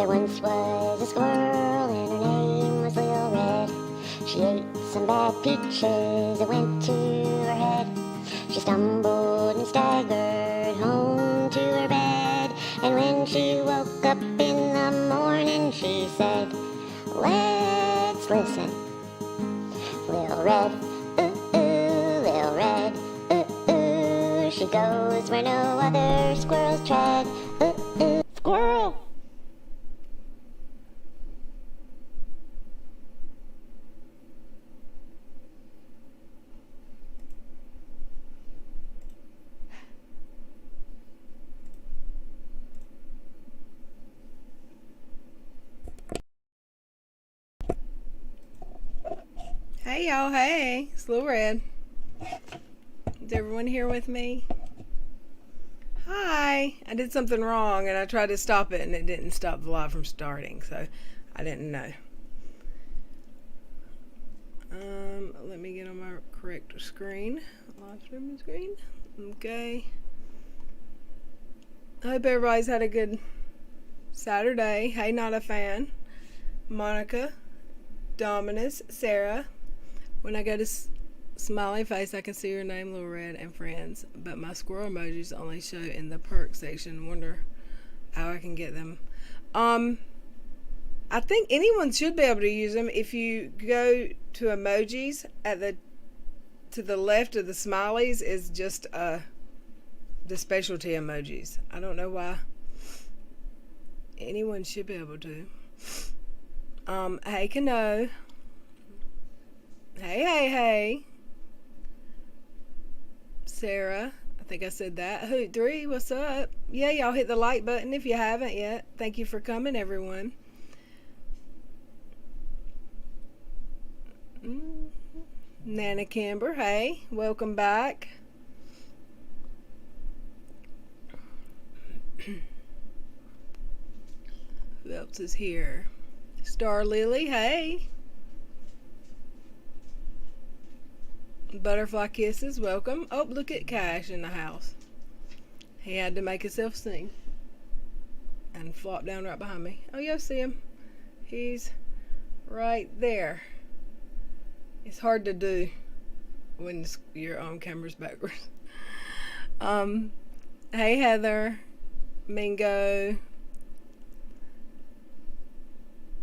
There once was a squirrel and her name was Lil Red. She ate some bad peaches that went to her head. She stumbled and staggered home to her bed. And when she woke up in the morning, she said, "Let's listen. Lil Red, ooh, ooh, Lil Red, ooh, ooh. She goes where no other squirrels tread. Ooh, ooh, squirrel." Hey y'all, hey, it's Lil Red. Is everyone here with me? Hi, I did something wrong and I tried to stop it and it didn't stop the live from starting, so I didn't know. Let me get on my correct screen. Live streaming screen. Okay. I hope everybody's had a good Saturday. Hey, not a fan. Monica, Dominus, Sarah. When I go to smiley face, I can see your name, Lil Red, and friends, but my squirrel emojis only show in the perk section. Wonder how I can get them. I think anyone should be able to use them. If you go to emojis to the left of the smileys is just the specialty emojis. I don't know why. Anyone should be able to. Hey, Kano. Hey. Sarah, I think I said that. Hoot 3, what's up? Yeah, y'all hit the like button if you haven't yet. Thank you for coming, everyone. Nana Camber, hey, welcome back. Who else is here? Star Lily, hey. Butterfly Kisses, welcome. Oh, look at Cash in the house. He had to make himself sing. And flop down right behind me. Oh, yeah, see him. He's right there. It's hard to do when your own camera's backwards. Hey, Heather. Mingo.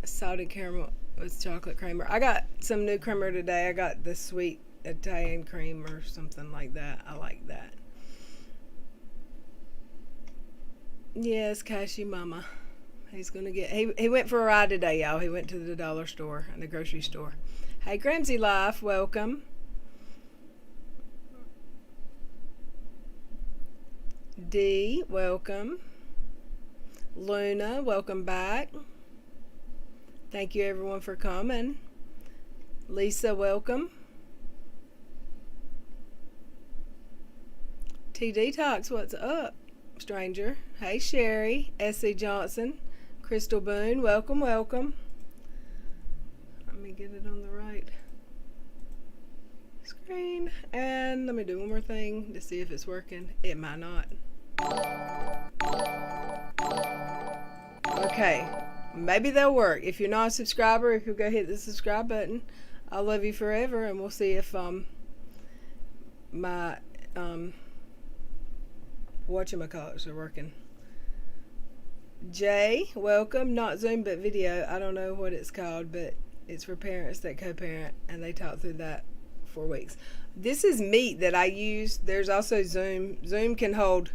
Salted caramel with chocolate creamer. I got some new creamer today. I got the sweet Italian cream or something like that. I like that. Yes, Cashy Mama. He's gonna get. He went for a ride today, y'all. He went to the dollar store and the grocery store. Hey, Gramsy Life, welcome. D, welcome. Luna, welcome back. Thank you everyone for coming. Lisa, welcome. T Detox, what's up, stranger? Hey, Sherry, S.C. Johnson, Crystal Boone, welcome. Let me get it on the right screen. And let me do one more thing to see if it's working. It might not. Okay, maybe they'll work. If you're not a subscriber, if you'll go hit the subscribe button, I love you forever, and we'll see if my whatchamacallits are working. Jay, welcome. Not Zoom but video. I don't know what it's called, but it's for parents that co-parent, and they talk through that for weeks. This is Meet that I use. There's also Zoom. Zoom can hold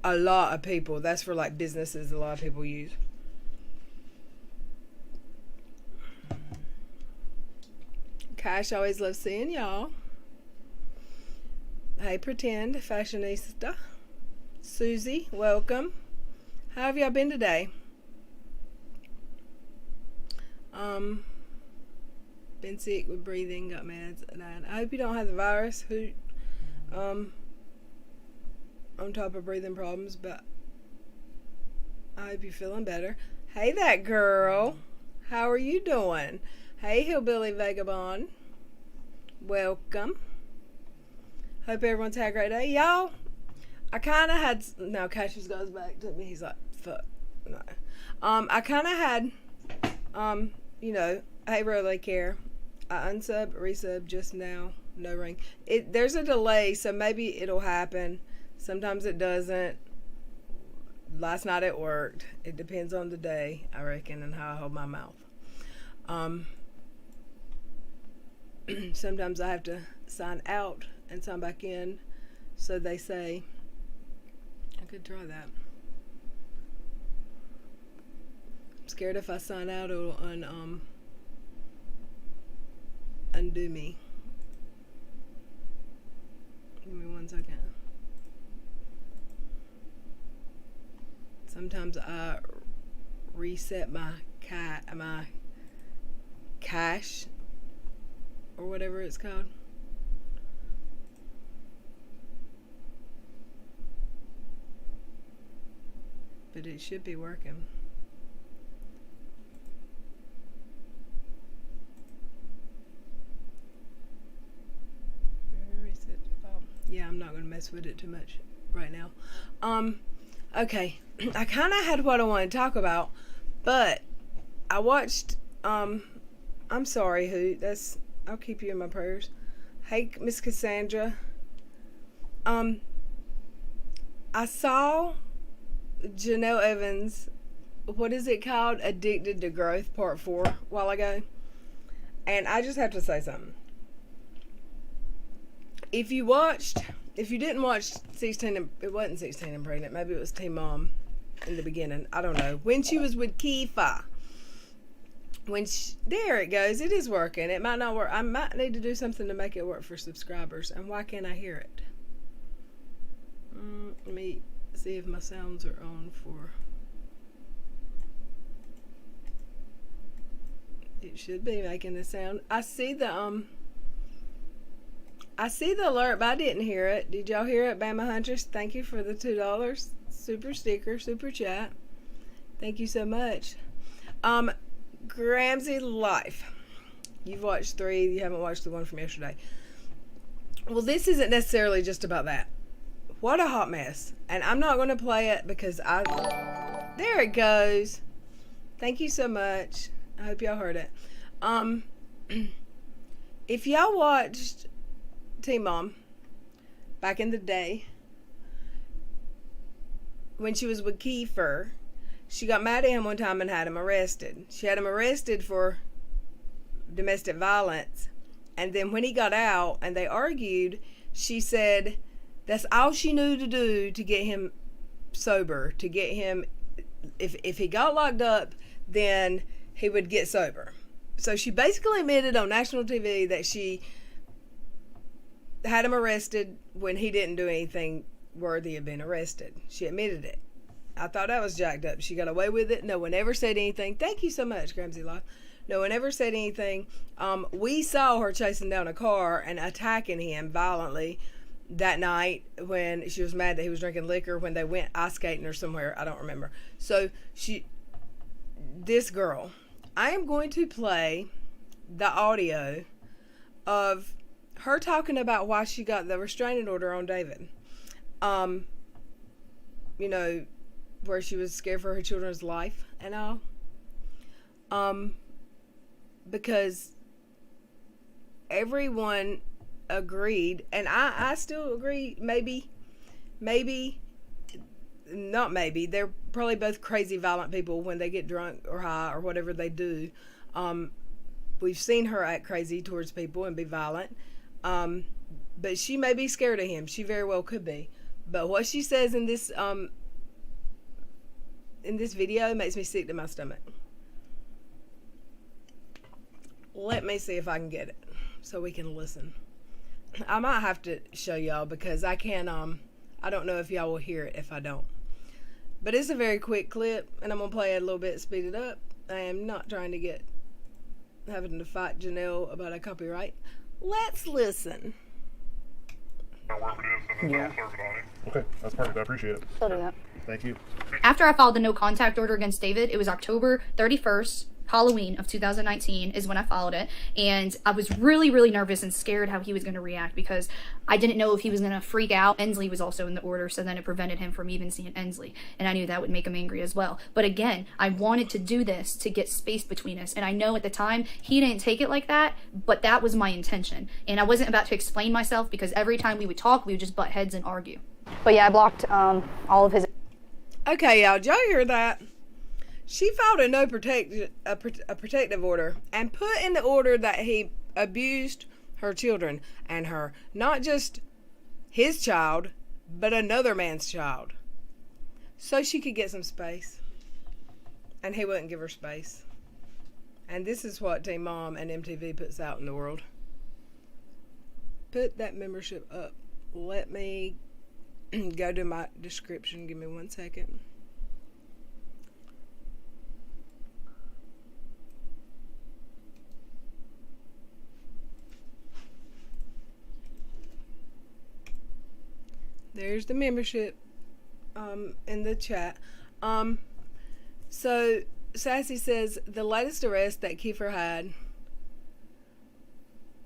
a lot of people. That's for like businesses a lot of people use. Cash always loves seeing y'all. Hey, Pretend, Fashionista. Susie, welcome. How have y'all been today? Been sick with breathing, got meds, and I hope you don't have the virus. On top of breathing problems, but I hope you're feeling better. Hey, that girl. How are you doing? Hey, Hillbilly Vagabond. Welcome. Hope everyone's had a great day. Y'all, I kind of had... Now, Cassius goes back to me. He's like, fuck. No. I kind of had, you know, I really care. I unsub, resub just now. No ring. There's a delay, so maybe it'll happen. Sometimes it doesn't. Last night it worked. It depends on the day, I reckon, and how I hold my mouth. Sometimes I have to sign out and sign back in, so they say. I could try that. I'm scared if I sign out, it'll undo me. Give me 1 second. Sometimes I reset my cache or whatever it's called. But it should be working. Yeah, I'm not going to mess with it too much right now. Okay. I kind of had what I wanted to talk about, but I watched, I'm sorry, I'll keep you in my prayers. Hey, Miss Cassandra. I saw Jenelle Evans, what is it called? Addicted to Growth, Part 4, a while ago. And I just have to say something. If you didn't watch 16, it wasn't 16 and Pregnant, maybe it was Teen Mom in the beginning. I don't know. When she was with Kifa. There it goes. It is working. It might not work. I might need to do something to make it work for subscribers. And why can't I hear it? Let me see if my sounds are on for... It should be making the sound. I see the alert, but I didn't hear it. Did y'all hear it, Bama Huntress? Thank you for the $2 super sticker, super chat. Thank you so much. Gramsy Life. You've watched 3. You haven't watched the one from yesterday. Well, this isn't necessarily just about that. What a hot mess. And I'm not going to play it because there it goes. Thank you so much. I hope y'all heard it. If y'all watched Teen Mom back in the day when she was with Kiefer, she got mad at him one time and had him arrested. She had him arrested for domestic violence, and then when he got out and they argued, she said that's all she knew to do to get him sober, to get him, if he got locked up, then he would get sober. So she basically admitted on national TV that she had him arrested when he didn't do anything worthy of being arrested. She admitted it. I thought that was jacked up. She got away with it. No one ever said anything. Thank you so much, Gramsy Life. No one ever said anything. We saw her chasing down a car and attacking him violently that night when she was mad that he was drinking liquor when they went ice skating or somewhere. I don't remember. So this girl, I am going to play the audio of her talking about why she got the restraining order on David. You know, where she was scared for her children's life and all. Because everyone agreed, and I still agree, they're probably both crazy violent people when they get drunk or high or whatever they do. We've seen her act crazy towards people and be violent. But she may be scared of him. She very well could be. But what she says in this video makes me sick to my stomach. Let me see if I can get it so we can listen. I might have to show y'all because I can't, I don't know if y'all will hear it if I don't. But it's a very quick clip, and I'm going to play it a little bit, speed it up. I am not trying to having to fight Jenelle about a copyright. Let's listen. Yeah. Okay, that's perfect. I appreciate it. I'll do that. Thank you. After I filed the no contact order against David, it was October 31st Halloween of 2019 is when I followed it, and I was really, really nervous and scared how he was going to react because I didn't know if he was going to freak out. Ensley was also in the order, so then it prevented him from even seeing Ensley, and I knew that would make him angry as well. But again, I wanted to do this to get space between us, and I know at the time he didn't take it like that, but that was my intention, and I wasn't about to explain myself because every time we would talk, we would just butt heads and argue. But yeah, I blocked all of his. Okay, y'all, did y'all hear that? She filed a protective order and put in the order that he abused her children and her, not just his child, but another man's child, so she could get some space. And he wouldn't give her space. And this is what Teen Mom and MTV puts out in the world. Put that membership up. Let me go to my description. Give me 1 second. There's the membership in the chat. So Sassy says the latest arrest that Kiefer had,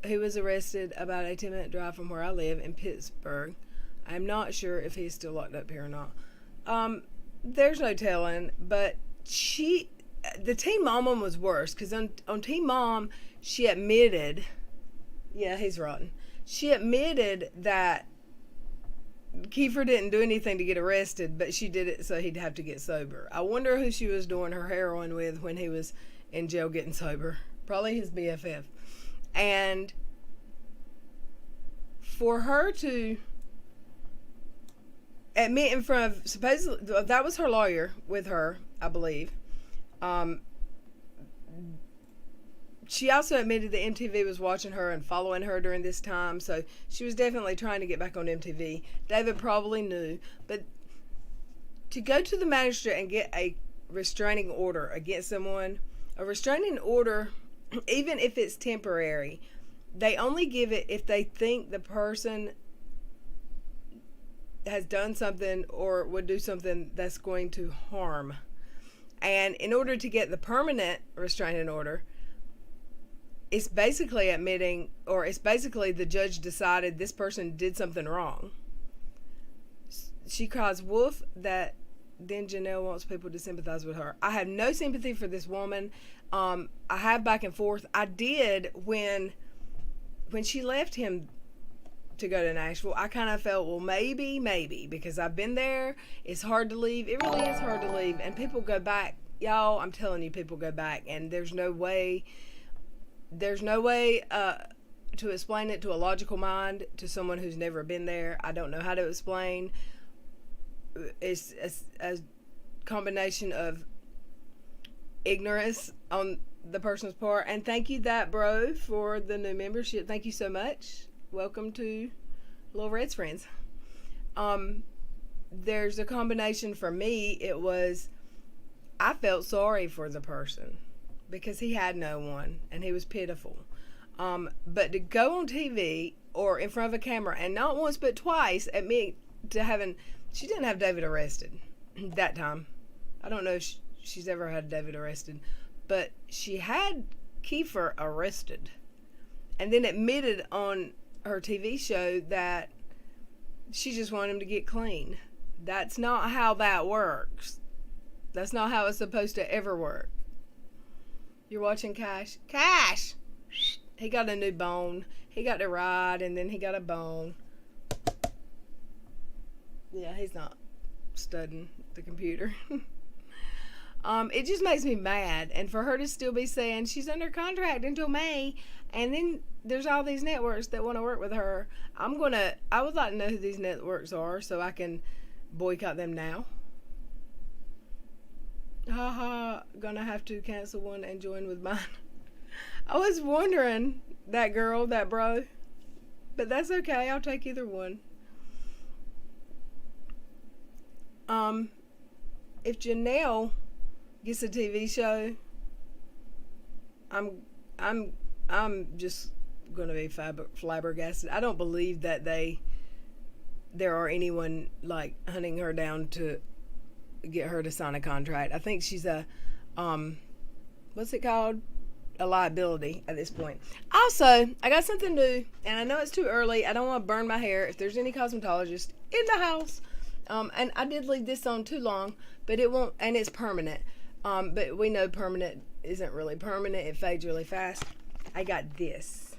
he was arrested about a 10-minute drive from where I live in Pittsburgh. I'm not sure if he's still locked up here or not. There's no telling, but the Teen Mom one was worse because on Teen Mom, she admitted, yeah, he's rotten. She admitted that Kiefer didn't do anything to get arrested, but she did it so he'd have to get sober. I wonder who she was doing her heroin with when he was in jail getting sober. Probably his BFF. And for her to admit in front of, supposedly, that was her lawyer with her, I believe. She also admitted that MTV was watching her and following her during this time, so she was definitely trying to get back on MTV. David probably knew, but to go to the magistrate and get a restraining order against someone, a restraining order, even if it's temporary, they only give it if they think the person has done something or would do something that's going to harm. And in order to get the permanent restraining order, it's basically admitting, or it's basically the judge decided this person did something wrong. She cries wolf that then Jenelle wants people to sympathize with her. I have no sympathy for this woman. I have back and forth. I did when she left him to go to Nashville. I kind of felt, well, maybe, because I've been there. It's hard to leave. It really is hard to leave. And people go back. Y'all, I'm telling you, people go back. And there's no way to explain it to a logical mind to someone who's never been there. I don't know how to explain. It's a combination of ignorance on the person's part. And thank you, that bro, for the new membership. Thank you so much. Welcome to Little Red's Friends. There's a combination for me. It was, I felt sorry for the person because he had no one and he was pitiful. But to go on TV or in front of a camera and not once but twice admit to having, she didn't have David arrested that time. I don't know if she's ever had David arrested, but she had Kiefer arrested and then admitted on her TV show that she just wanted him to get clean. That's not how that works. That's not how it's supposed to ever work. You're watching Cash. Cash! He got a new bone. He got to ride, and then he got a bone. Yeah, he's not studying the computer. It just makes me mad. And for her to still be saying she's under contract until May, and then there's all these networks that want to work with her. I would like to know who these networks are so I can boycott them now. Haha, gonna have to cancel one and join with mine. I was wondering, that girl, that bro. But that's okay, I'll take either one. If Jenelle gets a TV show, I'm just gonna be flabbergasted. I don't believe that there are anyone like hunting her down to get her to sign a contract. I think she's a what's it called? A liability at this point. Also, I got something new, and I know it's too early. I don't want to burn my hair. If there's any cosmetologist in the house, and I did leave this on too long, but it won't, and it's permanent. But we know permanent isn't really permanent. It fades really fast. I got this.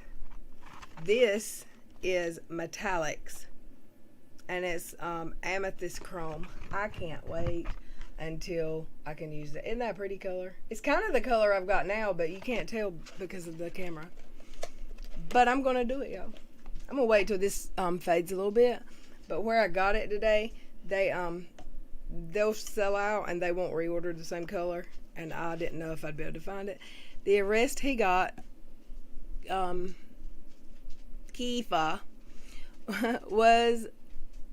This is metallics, and it's amethyst chrome. I can't wait until I can use it. Isn't that a pretty color? It's kind of the color I've got now, but you can't tell because of the camera. But I'm gonna do it, y'all. I'm gonna wait till this fades a little bit. But where I got it today, they'll sell out and they won't reorder the same color, and I didn't know if I'd be able to find it. The arrest he got, Kifa, was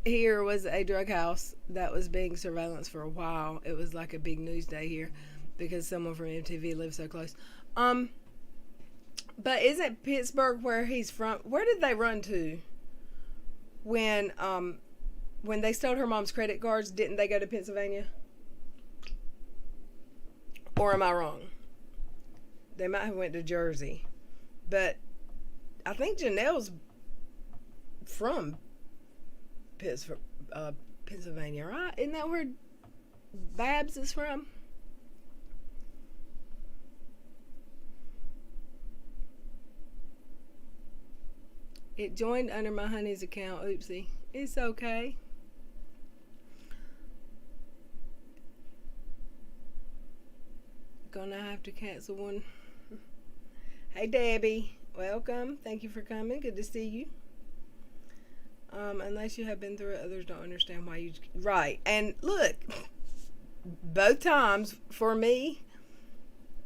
a drug house that was being surveillanced for a while. It was like a big news day here because someone from MTV lives so close. But isn't Pittsburgh where he's from? Where did they run to when they stole her mom's credit cards? Didn't they go to Pennsylvania? Or am I wrong? They might have went to Jersey, but I think Jenelle's from Pennsylvania, right? Isn't that where Babs is from? It joined under my honey's account. Oopsie. It's okay. Gonna have to cancel one. Hey Debbie, welcome. Thank you for coming. Good to see you. Unless you have been through it, others don't understand why you... Right. And look, both times for me,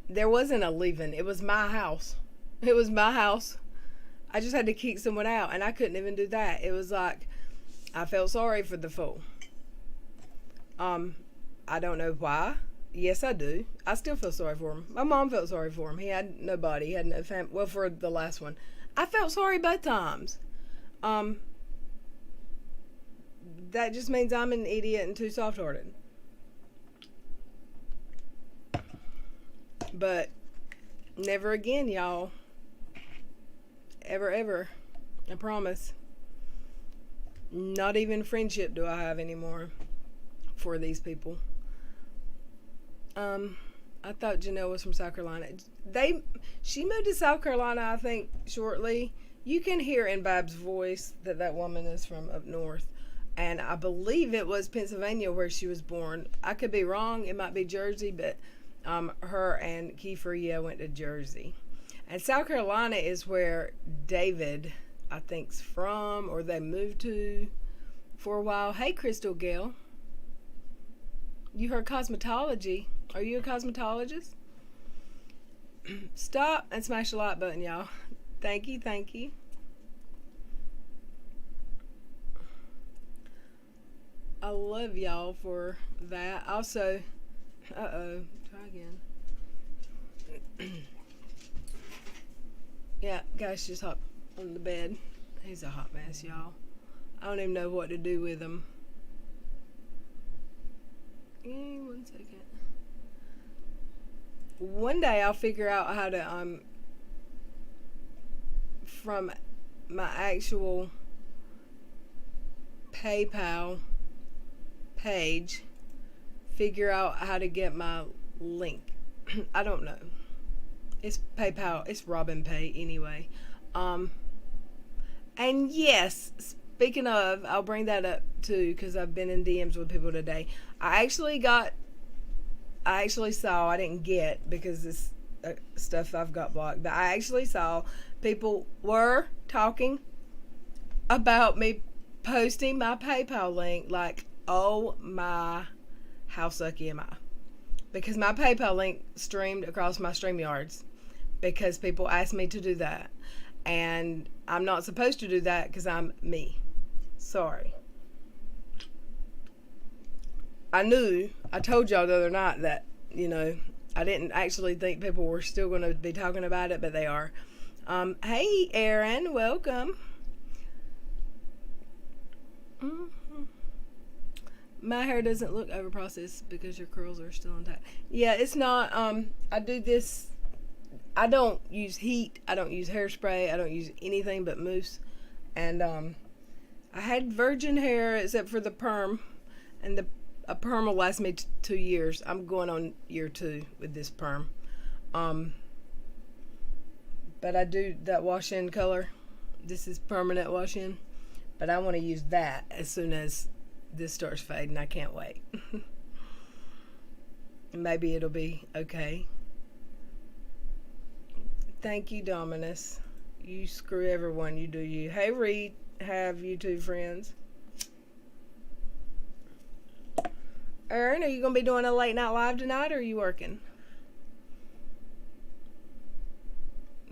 there wasn't a leaving. It was my house. It was my house. I just had to kick someone out, and I couldn't even do that. It was like, I felt sorry for the fool. I don't know why. Yes, I do. I still feel sorry for him. My mom felt sorry for him. He had nobody. He had no family. Well, for the last one. I felt sorry both times. That just means I'm an idiot and too soft-hearted. But never again, y'all. Ever, ever. I promise. Not even friendship do I have anymore for these people. I thought Jenelle was from South Carolina. She moved to South Carolina, I think, shortly. You can hear in Bab's voice that woman is from up north. And I believe it was Pennsylvania where she was born. I could be wrong. It might be Jersey, but her and Kiefer, went to Jersey. And South Carolina is where David, I think's from, or they moved to for a while. Hey, Crystal Gale. You heard cosmetology. Are you a cosmetologist? Stop and smash the like button, y'all. Thank you, thank you. I love y'all for that. Also, try again. Yeah, guys just hopped on the bed. He's a hot mess, y'all. I don't even know what to do with him. One second. One day I'll figure out how to from my actual PayPal page, figure out how to get my link. I don't know. It's PayPal. It's Robin Pay anyway. And yes, speaking of, I'll bring that up too because I've been in DMs with people today. I actually saw, I didn't get because this stuff I've got blocked, but I actually saw people were talking about me posting my PayPal link like, oh my, how sucky am I? Because my PayPal link streamed across my StreamYards because people asked me to do that. And I'm not supposed to do that because I'm me. Sorry. I told y'all the other night that, I didn't actually think people were still going to be talking about it, but they are. Hey, Aaron, welcome. My hair doesn't look over processed because your curls are still intact. Yeah, it's not. I do this. I don't use heat. I don't use hairspray. I don't use anything but mousse. And I had virgin hair except for the perm, and a perm will last me 2 years. I'm going on year 2 with this perm. But I do that wash-in color. This is permanent wash-in. But I want to use that as soon as this starts fading. I can't wait. Maybe it'll be okay. Thank you, Dominus. You screw everyone. You do you. Hey, Reed. Have YouTube friends. Erin, are you going to be doing a late night live tonight, or are you working?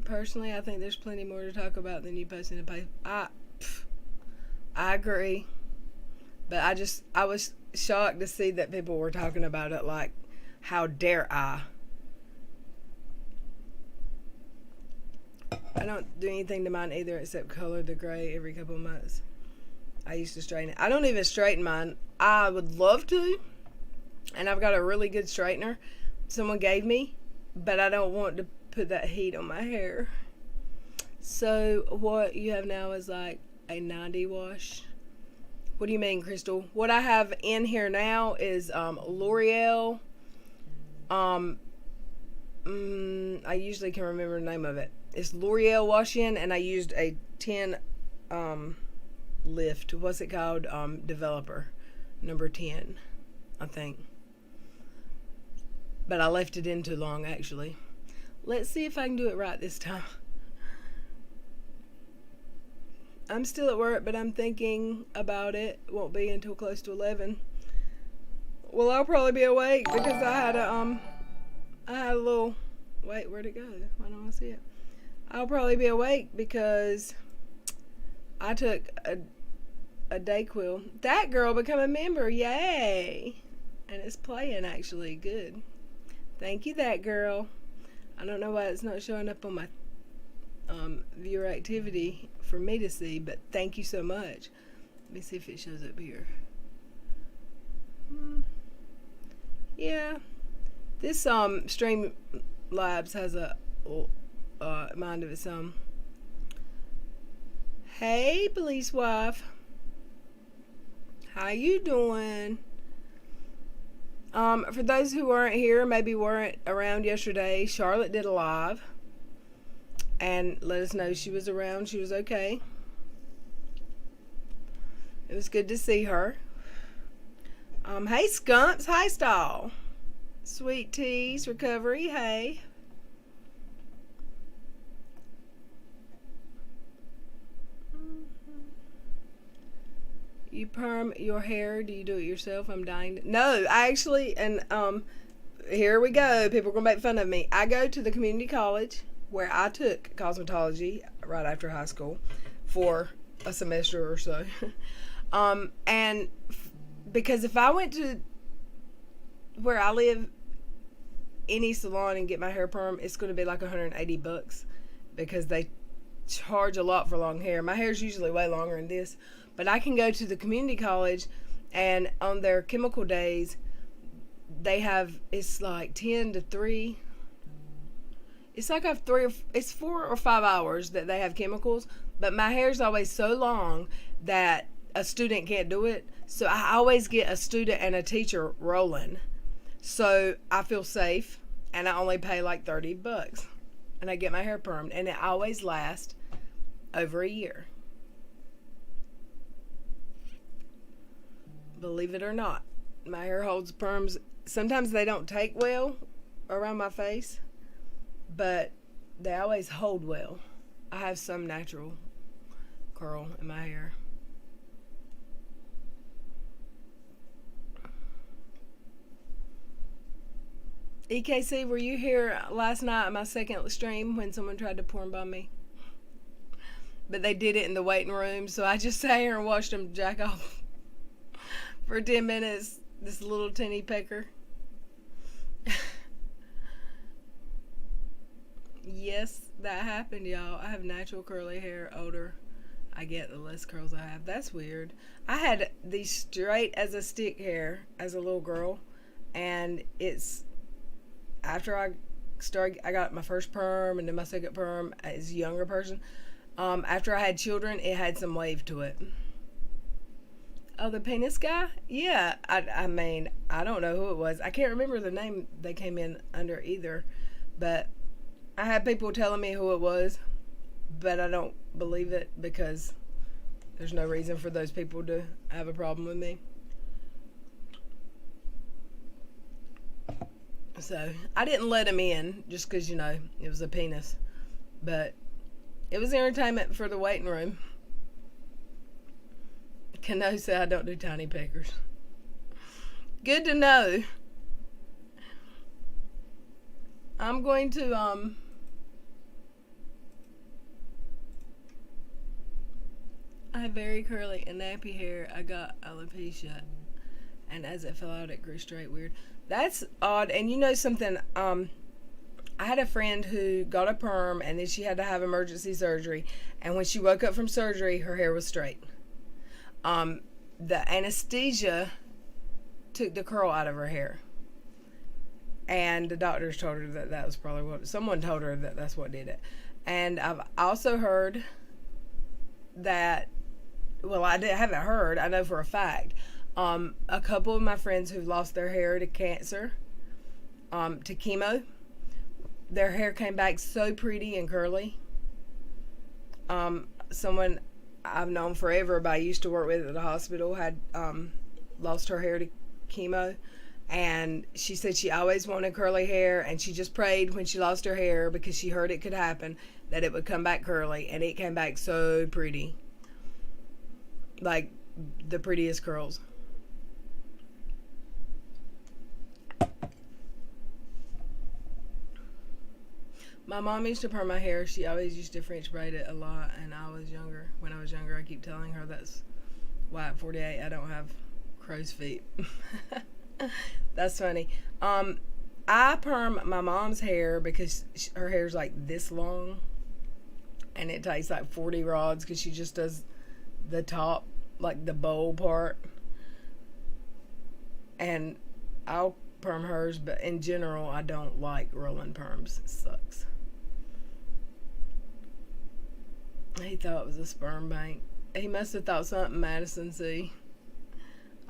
Personally, I think there's plenty more to talk about than you posting a post. I agree. But I was shocked to see that people were talking about it like, how dare I? I don't do anything to mine either except color the gray every couple of months. I used to straighten it. I don't even straighten mine. I would love to. And I've got a really good straightener someone gave me, but I don't want to put that heat on my hair. So what you have now is like a 90 wash. What do you mean, Crystal? What I have in here now is L'Oreal. I usually can remember the name of it. It's L'Oreal wash-in, and I used a 10 lift. What's it called? Developer. Number 10, I think. But I left it in too long, actually. Let's see if I can do it right this time. I'm still at work, but I'm thinking about it. Won't be until close to 11. Well, I'll probably be awake because I had a little... Wait, where'd it go? I don't want to see it. I'll probably be awake because I took a Dayquil. That girl become a member. Yay! And it's playing, actually. Good. Thank you, that girl. I don't know why it's not showing up on my viewer activity for me to see, but thank you so much. Let me see if it shows up here. Yeah. This Stream Labs has a mind of its own. Hey, police wife. How you doing? For those who weren't here, maybe weren't around yesterday, Charlotte did a live and let us know she was around. She was okay. It was good to see her. Hey, Skunks. Hi, Stall. Sweet Teas Recovery. Hey. You perm your hair? Do you do it yourself? I'm dying to... No, I actually, and here we go. People are going to make fun of me. I go to the community college where I took cosmetology right after high school for a semester or so. And because if I went to where I live, any salon and get my hair perm, it's going to be like $180 because they charge a lot for long hair. My hair's usually way longer than this. But I can go to the community college, and on their chemical days, they have, it's like 10 to 3. It's like it's 4 or 5 hours that they have chemicals. But my hair's always so long that a student can't do it. So I always get a student and a teacher rolling. So I feel safe, and I only pay like $30. And I get my hair permed, and it always lasts over a year. Believe it or not, my hair holds perms. Sometimes they don't take well around my face, but they always hold well. I have some natural curl in my hair. EKC, were you here last night at my second stream when someone tried to porn bomb me? But they did it in the waiting room, so I just sat here and watched them jack off for 10 minutes, this little teeny pecker. Yes, that happened, y'all. I have natural curly hair, older. I get the less curls I have. That's weird. I had these straight as a stick hair as a little girl, and it's after I got my first perm and then my second perm as a younger person. After I had children, it had some wave to it. Oh, the penis guy? Yeah, I mean, I don't know who it was. I can't remember the name they came in under either, but I had people telling me who it was, but I don't believe it because there's no reason for those people to have a problem with me. So I didn't let him in just because, you know, it was a penis, but it was entertainment for the waiting room. Cano said I don't do tiny peckers. Good to know. I'm going to I have very curly and nappy hair. I got alopecia, and as it fell out, it grew straight. Weird. That's odd. And you know something? I had a friend who got a perm, and then she had to have emergency surgery. And when she woke up from surgery, her hair was straight. The anesthesia took the curl out of her hair, and the doctors told her that that was probably what someone told her that that's what did it. And I've also heard that, well, haven't heard, I know for a fact, a couple of my friends who lost their hair to cancer, to chemo, their hair came back so pretty and curly. Someone I've known forever, but I used to work with at the hospital, had lost her hair to chemo, and she said she always wanted curly hair, and she just prayed when she lost her hair, because she heard it could happen, that it would come back curly, and it came back so pretty, like the prettiest curls. My mom used to perm my hair. She always used to French braid it a lot, and when I was younger, I keep telling her that's why at 48 I don't have crow's feet. That's funny. I perm my mom's hair because her hair's like this long, and it takes like 40 rods because she just does the top, like the bowl part, and I'll perm hers, but in general I don't like rolling perms. It sucks. He thought it was a sperm bank. He must have thought something Madison see.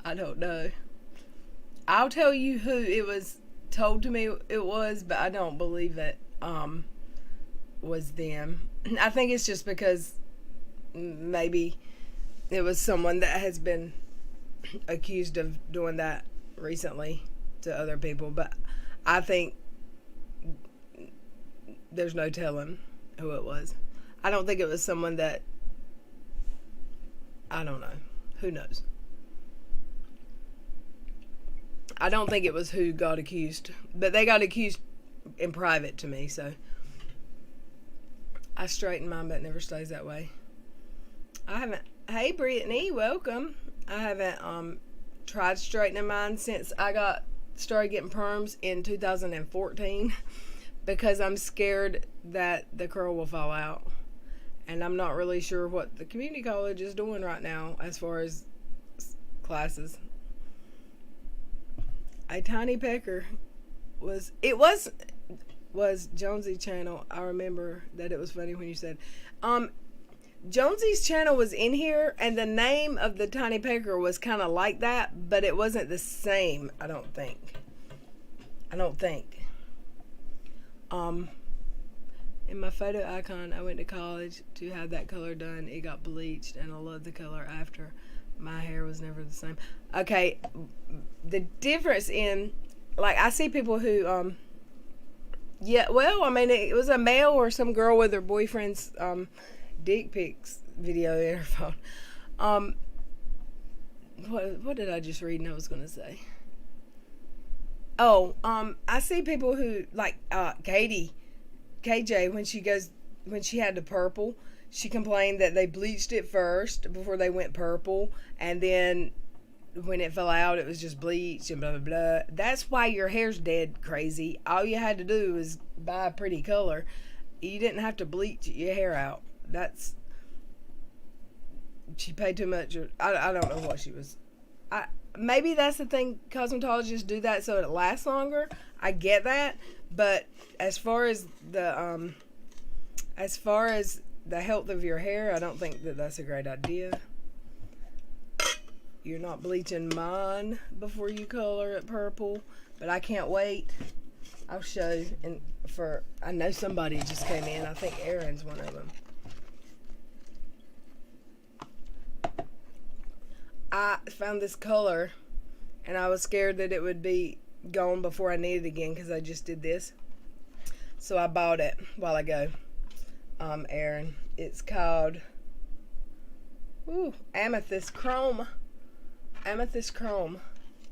I don't know. I'll tell you who it was told to me it was, but I don't believe it was them. I think it's just because maybe it was someone that has been accused of doing that recently to other people, but I think there's no telling who it was. I don't think it was someone that, I don't know. Who knows? I don't think it was who got accused, but they got accused in private to me, so I straighten mine, but it never stays that way. I haven't, hey Brittany, welcome. I haven't tried straightening mine since I started getting perms in 2014 because I'm scared that the curl will fall out. And I'm not really sure what the community college is doing right now as far as classes. A tiny pecker was Jonesy's channel. I remember that it was funny when you said Jonesy's channel was in here, and the name of the tiny pecker was kind of like that, but it wasn't the same. I don't think. In my photo icon, I went to college to have that color done. It got bleached, and I loved the color after. My hair was never the same. Okay, the difference in, like, I see people who, yeah, well, I mean, it was a male or some girl with her boyfriend's dick pics video in her phone. What did I just read and I was going to say? Oh, I see people who, like, KJ, when she had the purple, she complained that they bleached it first before they went purple, and then when it fell out, it was just bleached and blah, blah, blah. That's why your hair's dead crazy. All you had to do was buy a pretty color. You didn't have to bleach your hair out. she paid too much. Or I don't know what she was. Maybe that's the thing. Cosmetologists do that so it lasts longer. I get that, but as far as the health of your hair, I don't think that that's a great idea. You're not bleaching mine before you color it purple, but I can't wait. I'll show. And I know somebody just came in. I think Aaron's one of them. I found this color, and I was scared that it would be gone before I need it again because I just did this. So I bought it a while ago. Aaron, it's called Amethyst Chrome. Amethyst Chrome.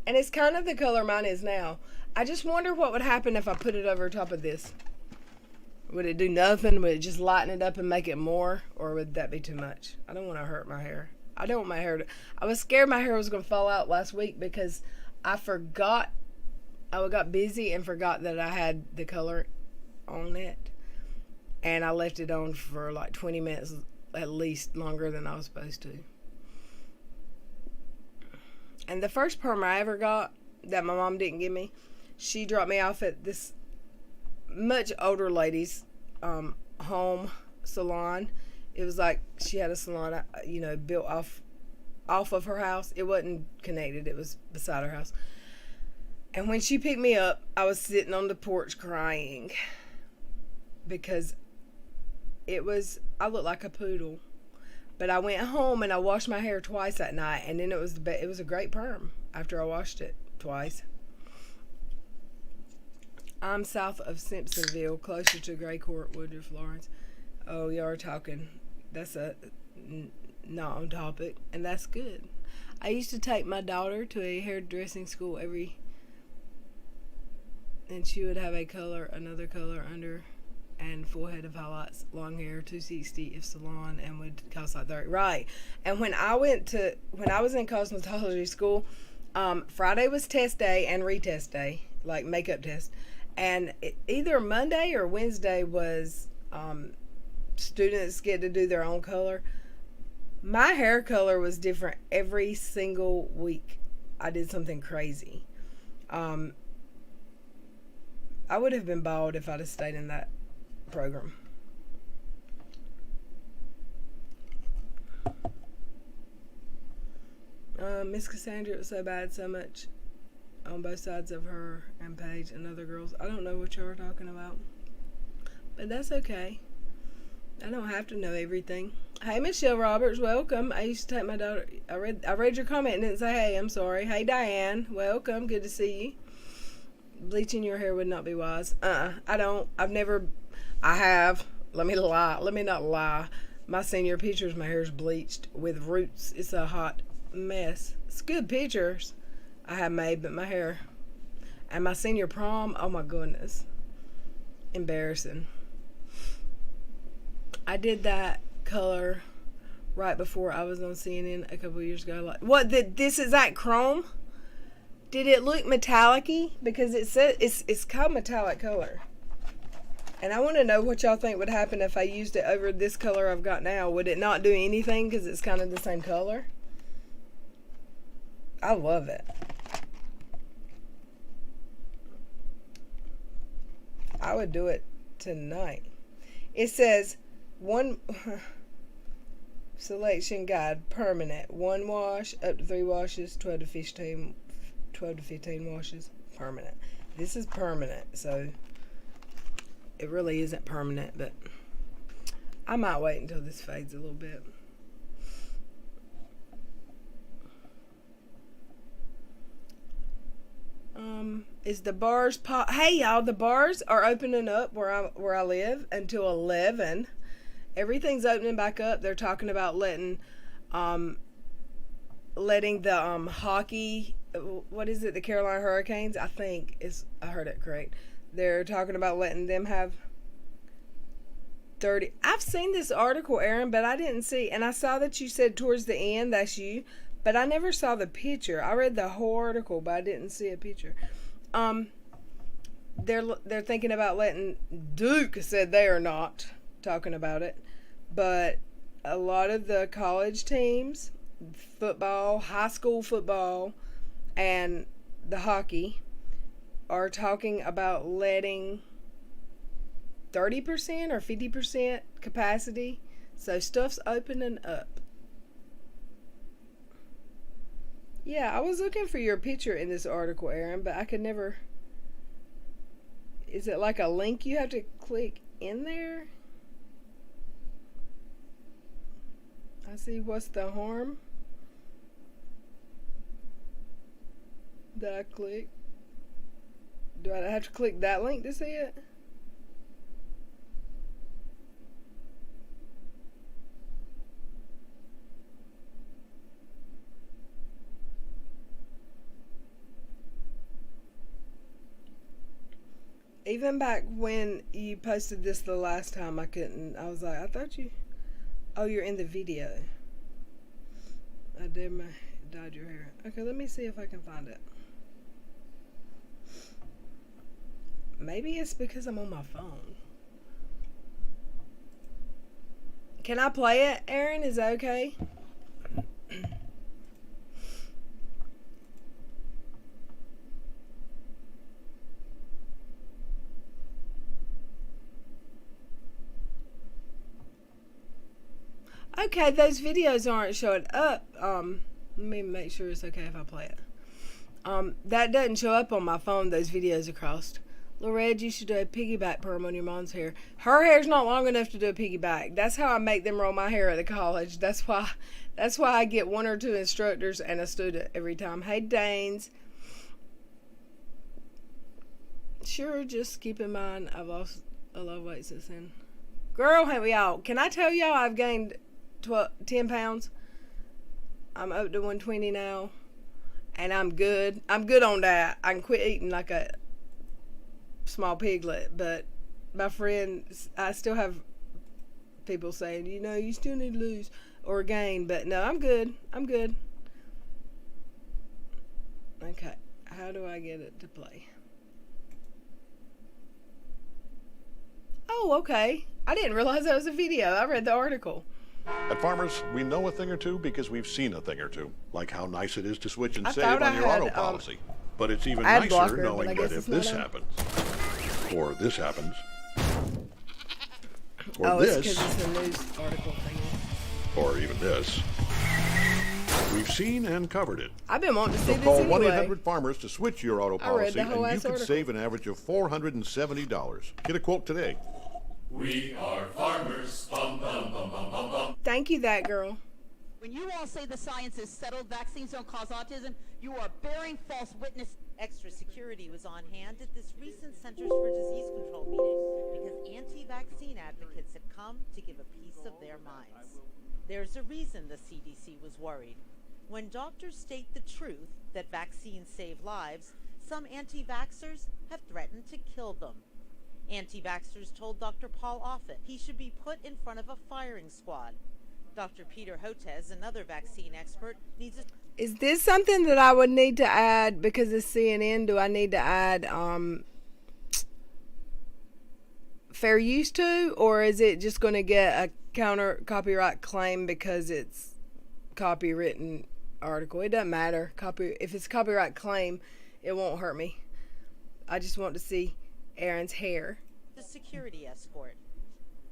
And it's kind of the color mine is now. I just wonder what would happen if I put it over top of this. Would it do nothing? Would it just lighten it up and make it more? Or would that be too much? I don't want to hurt my hair. I don't want my hair to... I was scared my hair was going to fall out last week because I forgot. I got busy and forgot that I had the color on it. And I left it on for like 20 minutes, at least longer than I was supposed to. And the first perm I ever got that my mom didn't give me, she dropped me off at this much older lady's home salon. It was like she had a salon, built off of her house. It wasn't connected. It was beside her house. And when she picked me up, I was sitting on the porch crying because I looked like a poodle. But I went home and I washed my hair twice that night, and then it was a great perm after I washed it twice. I'm south of Simpsonville, closer to Gray Court, Woodruff, Florence. Oh, y'all are talking. That's not on topic, and that's good. I used to take my daughter to a hairdressing school and she would have another color under, and full head of highlights, long hair, $260 if salon, and would cost like $30. Right. And when I was in cosmetology school, Friday was test day and retest day, like makeup test. And either Monday or Wednesday was students get to do their own color. My hair color was different every single week. I did something crazy. I would have been bald if I'd have stayed in that program. Miss Cassandra, it was so bad, so much on both sides of her and Paige and other girls. I don't know what y'all are talking about, but that's okay. I don't have to know everything. Hey, Michelle Roberts, welcome. I used to take my daughter. I read your comment and didn't say hey. I'm sorry. Hey, Diane, welcome. Good to see you. Bleaching your hair would not be wise. I don't. I have. Let me not lie. My senior pictures, my hair's bleached with roots. It's a hot mess. It's good pictures I have made, but my hair. And my senior prom, oh my goodness. Embarrassing. I did that color right before I was on CNN a couple years ago. Like, what? This is that chrome? Did it look metallic-y? Because it said it's called metallic color. And I want to know what y'all think would happen if I used it over this color I've got now. Would it not do anything because it's kind of the same color? I love it. I would do it tonight. It says one selection guide permanent. 1 wash up to 3 washes, 12 to 15 washes permanent. This is permanent, so it really isn't permanent, but I might wait until this fades a little bit. Is the bars pop? Hey y'all, the bars are opening up where I live until 11. Everything's opening back up. They're talking about letting the hockey, what is it, the Carolina Hurricanes, I heard it correct. They're talking about letting them have 30. I've seen this article, Aaron, but I didn't see, and I saw that you said towards the end, that's you, but I never saw the picture. I read the whole article, but I didn't see a picture. They're thinking about letting, Duke said they are not talking about it, but a lot of the college teams, football, high school football, and the hockey are talking about letting 30% or 50% capacity. So stuff's opening up. Yeah, I was looking for your picture in this article, Aaron, but I could never. Is it like a link you have to click in there? I see. What's the harm that I click? Do I have to click that link to see it? Even back when you posted this the last time, I couldn't. I was like, I thought you. Oh, you're in the video. I dyed your hair. Okay, let me see if I can find it. Maybe it's because I'm on my phone. Can I play it, Aaron? Is that okay? Okay, those videos aren't showing up. Let me make sure it's okay if I play it. That doesn't show up on my phone, those videos across. Lorette, you should do a piggyback perm on your mom's hair. Her hair's not long enough to do a piggyback. That's how I make them roll my hair at the college. That's why I get 1 or 2 instructors and a student every time. Hey, Danes. Sure, just keep in mind I've lost a lot of weight since then. Girl, hey, y'all. Can I tell y'all I've gained 10 pounds? I'm up to 120 now, and I'm good. I'm good on that. I can quit eating like a small piglet, but my friends, I still have people saying, you still need to lose or gain, but no, I'm good. I'm good. Okay, how do I get it to play? Oh, okay. I didn't realize that was a video. I read the article. At Farmers, we know a thing or two because we've seen a thing or two, like how nice it is to switch and save on your auto policy. But it's even nicer knowing that if this happens, or this happens, or this, it's 'cause it's a news article thing. or even this, we've seen and covered it. I've been wanting to see So this call anyway. 1-800-FARMERS to switch your auto policy, and you could article. save an average of $470. Get a quote today. We are farmers. Bum, bum, bum, bum, bum, bum. Thank you, that girl. When you all say the science is settled, vaccines don't cause autism, you are bearing false witness. Extra security was on hand at this recent Centers for Disease Control meeting because anti-vaccine advocates had come to give a piece of their minds. There's a reason the CDC was worried. When doctors state the truth that vaccines save lives, some anti-vaxxers have threatened to kill them. Anti-vaxxers told Dr. Paul Offit he should be put in front of a firing squad. Dr. Peter Hotez, another vaccine expert, needs a... Is this something that I would need to add because it's CNN? Do I need to add fair use to, or is it just going to get a counter copyright claim because it's copywritten article? It doesn't matter. If it's copyright claim, it won't hurt me. I just want to see Aaron's hair. The security escort.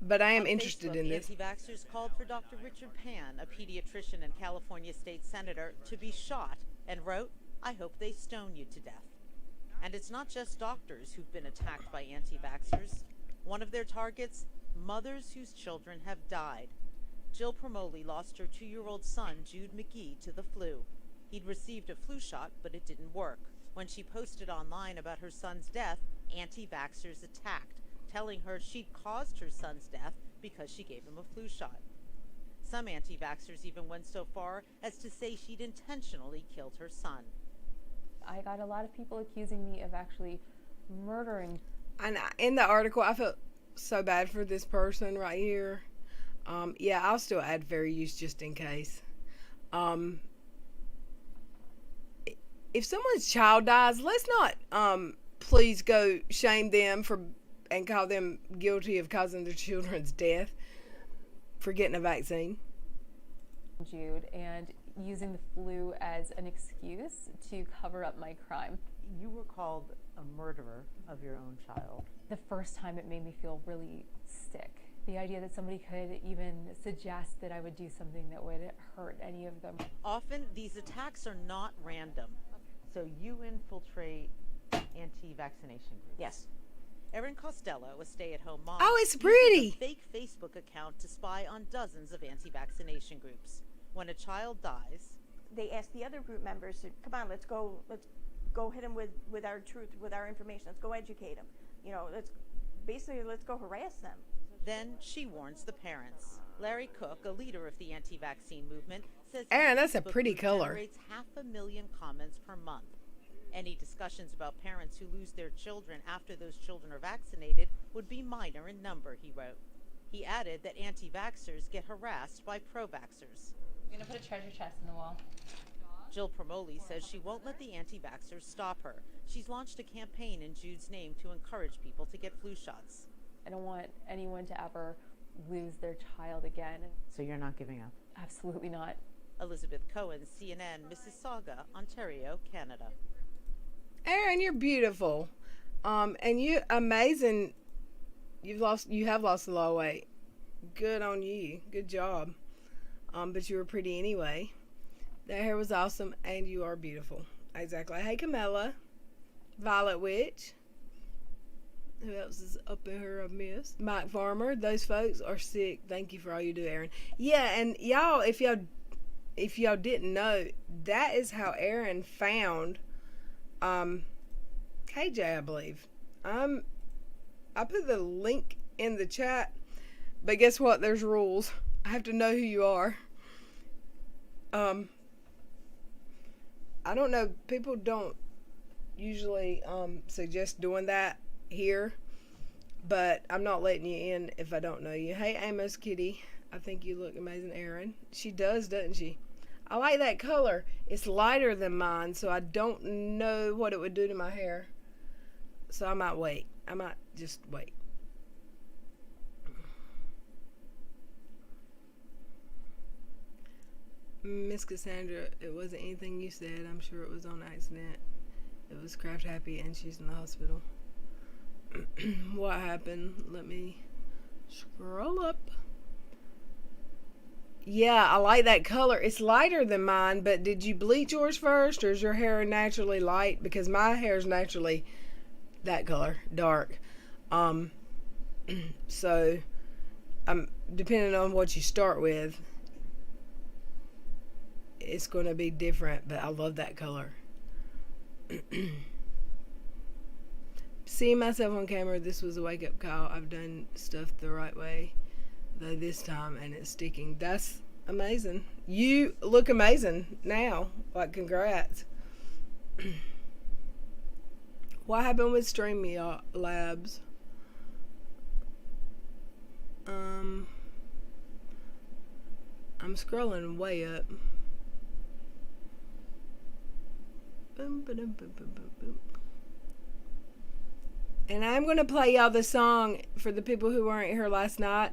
But I am On interested Facebook, in this. Anti-vaxxers called for Dr. Richard Pan, a pediatrician and California state senator, to be shot and wrote, "I hope they stone you to death." And it's not just doctors who've been attacked by anti-vaxxers. One of their targets, mothers whose children have died. Jill Promoli lost her 2-year-old son, Jude McGee, to the flu. He'd received a flu shot, but it didn't work. When she posted online about her son's death, anti-vaxxers attacked, telling her she'd caused her son's death because she gave him a flu shot. Some anti-vaxxers even went so far as to say she'd intentionally killed her son. I got a lot of people accusing me of actually murdering. And in the article, I felt so bad for this person right here. Yeah, I'll still add fair use just in case. If someone's child dies, let's not please go shame them and call them guilty of causing their children's death. for getting a vaccine. Jude, and using the flu as an excuse to cover up my crime. You were called a murderer of your own child. The first time it made me feel really sick. The idea that somebody could even suggest that I would do something that would hurt any of them. Often these attacks are not random. So you infiltrate anti-vaccination groups. Yes. Erin Costello, a stay-at-home mom, Oh, it's uses pretty. a fake Facebook account to spy on dozens of anti-vaccination groups. When a child dies, they ask the other group members to come on, let's go hit them with our truth, with our information. Let's go educate them. You know, let's go harass them. then she warns the parents. Larry Cook, a leader of the anti-vaccine movement, says Aaron, that's a Facebook pretty group color. generates 500,000 comments per month. Any discussions about parents who lose their children after those children are vaccinated would be minor in number, he wrote. He added that anti-vaxxers get harassed by pro-vaxxers. I'm going to put a treasure chest in the wall. Jill Promoli says she won't let the anti-vaxxers stop her. She's launched a campaign in Jude's name to encourage people to get flu shots. I don't want anyone to ever lose their child again. So you're not giving up? Absolutely not. Elizabeth Cohen, CNN, Mississauga, Ontario, Canada. Aaron, you're beautiful. And you amazing. You have lost a lot of weight. Good on you. Good job. But you were pretty anyway. That hair was awesome, and you are beautiful. Exactly. Hey, Camilla. Violet Witch. Who else is up in her? I've missed. Mike Farmer. Those folks are sick. Thank you for all you do, Aaron. Yeah, and y'all, if y'all didn't know, that is how Aaron found KJ, I believe. I put the link in the chat, but guess what? There's rules. I have to know who you are. I don't know. People don't usually suggest doing that here, but I'm not letting you in if I don't know you. Hey, Amos Kitty. I think you look amazing, Aaron. She does, doesn't she? I like that color. It's lighter than mine, so I don't know what it would do to my hair. So I might wait. I might just wait. Miss Cassandra, it wasn't anything you said. I'm sure it was on accident. It was Craft Happy and she's in the hospital. What happened? Let me scroll up. Yeah, I like that color. It's lighter than mine, but did you bleach yours first, or is your hair naturally light? Because my hair is naturally that color, dark. So, depending on what you start with, it's going to be different, but I love that color. Seeing myself on camera, this was a wake-up call. I've done stuff the right way, though this time, and it's sticking. That's amazing. You look amazing now. Like, congrats. What happened with Streamlabs? I'm scrolling way up. Boom, ba-dum, boom, boom, boom, boom. And I'm going to play y'all the song for the people who weren't here last night.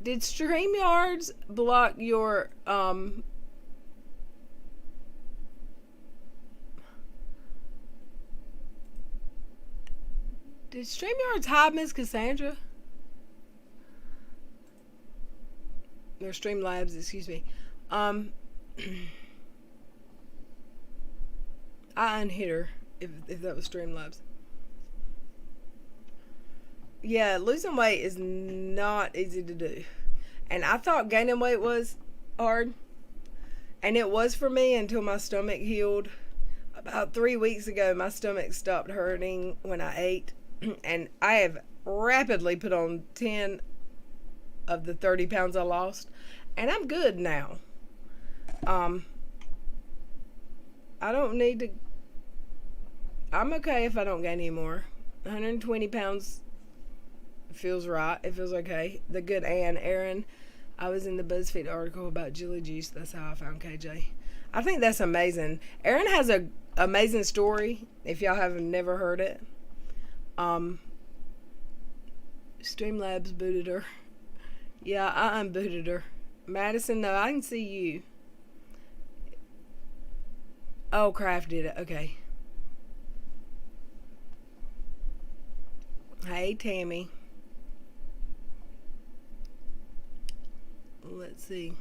Did StreamYards block your did StreamYards hide Miss Cassandra? Or Streamlabs, excuse me. I unhit her if that was Streamlabs. Yeah, losing weight is not easy to do. And I thought gaining weight was hard. And it was for me until my stomach healed. About 3 weeks ago, my stomach stopped hurting when I ate. And I have rapidly put on 10 of the 30 pounds I lost. And I'm good now. I don't need to... I'm okay if I don't gain any more. 120 pounds feels right. It feels okay. The good Aaron, I was in the BuzzFeed article about Jilly Juice. That's how I found KJ. I think that's amazing. Aaron has a amazing story, if y'all have never heard it. Streamlabs booted her. Yeah, I unbooted her. Madison, no, I can see you. Oh, Kraft did it. Okay. Hey, Tammy. Let's see.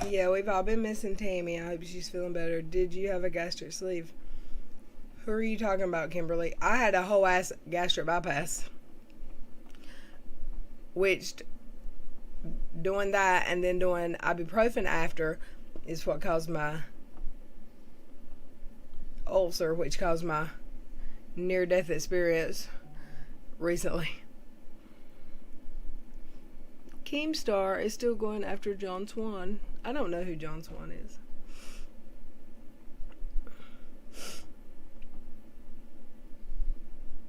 Yeah, we've all been missing Tammy. I hope she's feeling better. Did you have a gastric sleeve? Who are you talking about, Kimberly? I had a whole ass gastric bypass. Which, doing that and then doing ibuprofen after is what caused my ulcer, which caused my near-death experience recently. Keemstar is still going after John Swan. I don't know who John Swan is.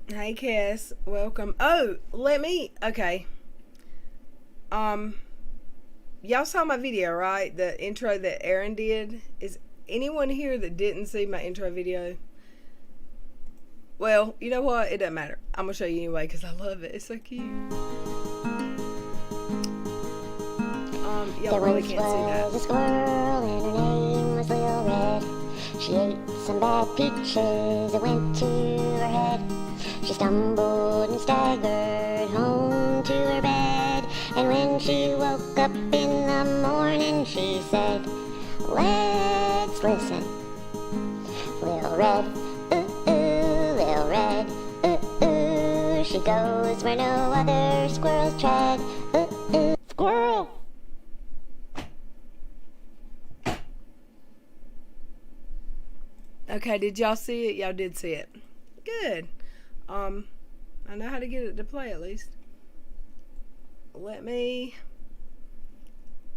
Hey, Cass. Welcome. Oh, okay. Y'all saw my video, right? The intro that Aaron did. Is anyone here that didn't see my intro video? Well, you know what? It doesn't matter. I'm going to show you anyway because I love it. It's so cute. Y'all really can't see that. There once was a squirrel and her name was Lil Red. She ate some bad peaches, it went to her head. She stumbled and staggered home to her bed. And when she woke up in the morning, she said, let's listen. Lil Red, Lil Red, she goes where no other squirrels tread. Squirrel! Okay, did y'all see it? Y'all did see it. Good. I know how to get it to play at least. Let me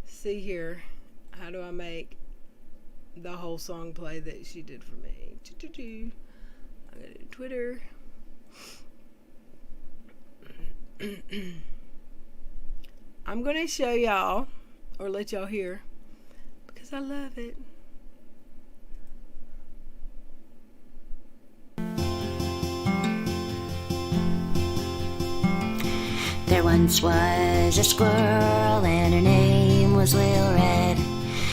see here. How do I make the whole song play that she did for me? I go to Twitter. I'm going to show y'all, or let y'all hear, because I love it. There once was a squirrel and her name was Lil Red.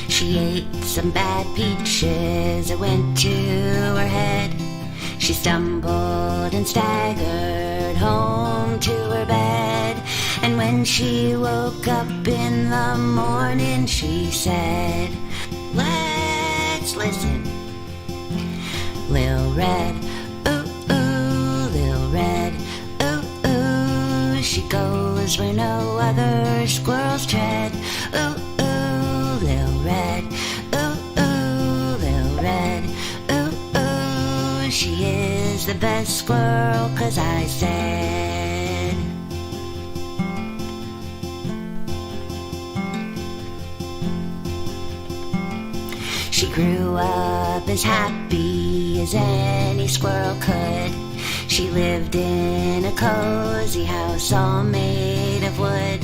She ate some bad peaches, it went to her head. She stumbled and staggered home to her bed. And when she woke up in the morning, she said, let's listen. Lil Red, ooh, ooh, Lil Red, ooh, ooh, she goes where no other squirrels tread. Ooh, ooh, Lil Red, ooh, ooh, Lil Red, ooh, ooh, she is the best squirrel, 'cause I said. She grew up as happy as any squirrel could. She lived in a cozy house all made of wood.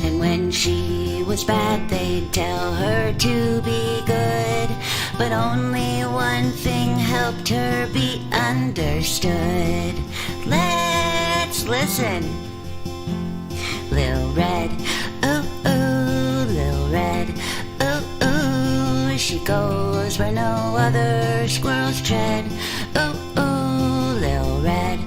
And when she was bad, they'd tell her to be good. But only one thing helped her be understood. Let's listen. Lil Red, ooh, ooh, Lil Red, ooh, ooh, she goes where no other squirrels tread. Ooh, ooh, Lil Red,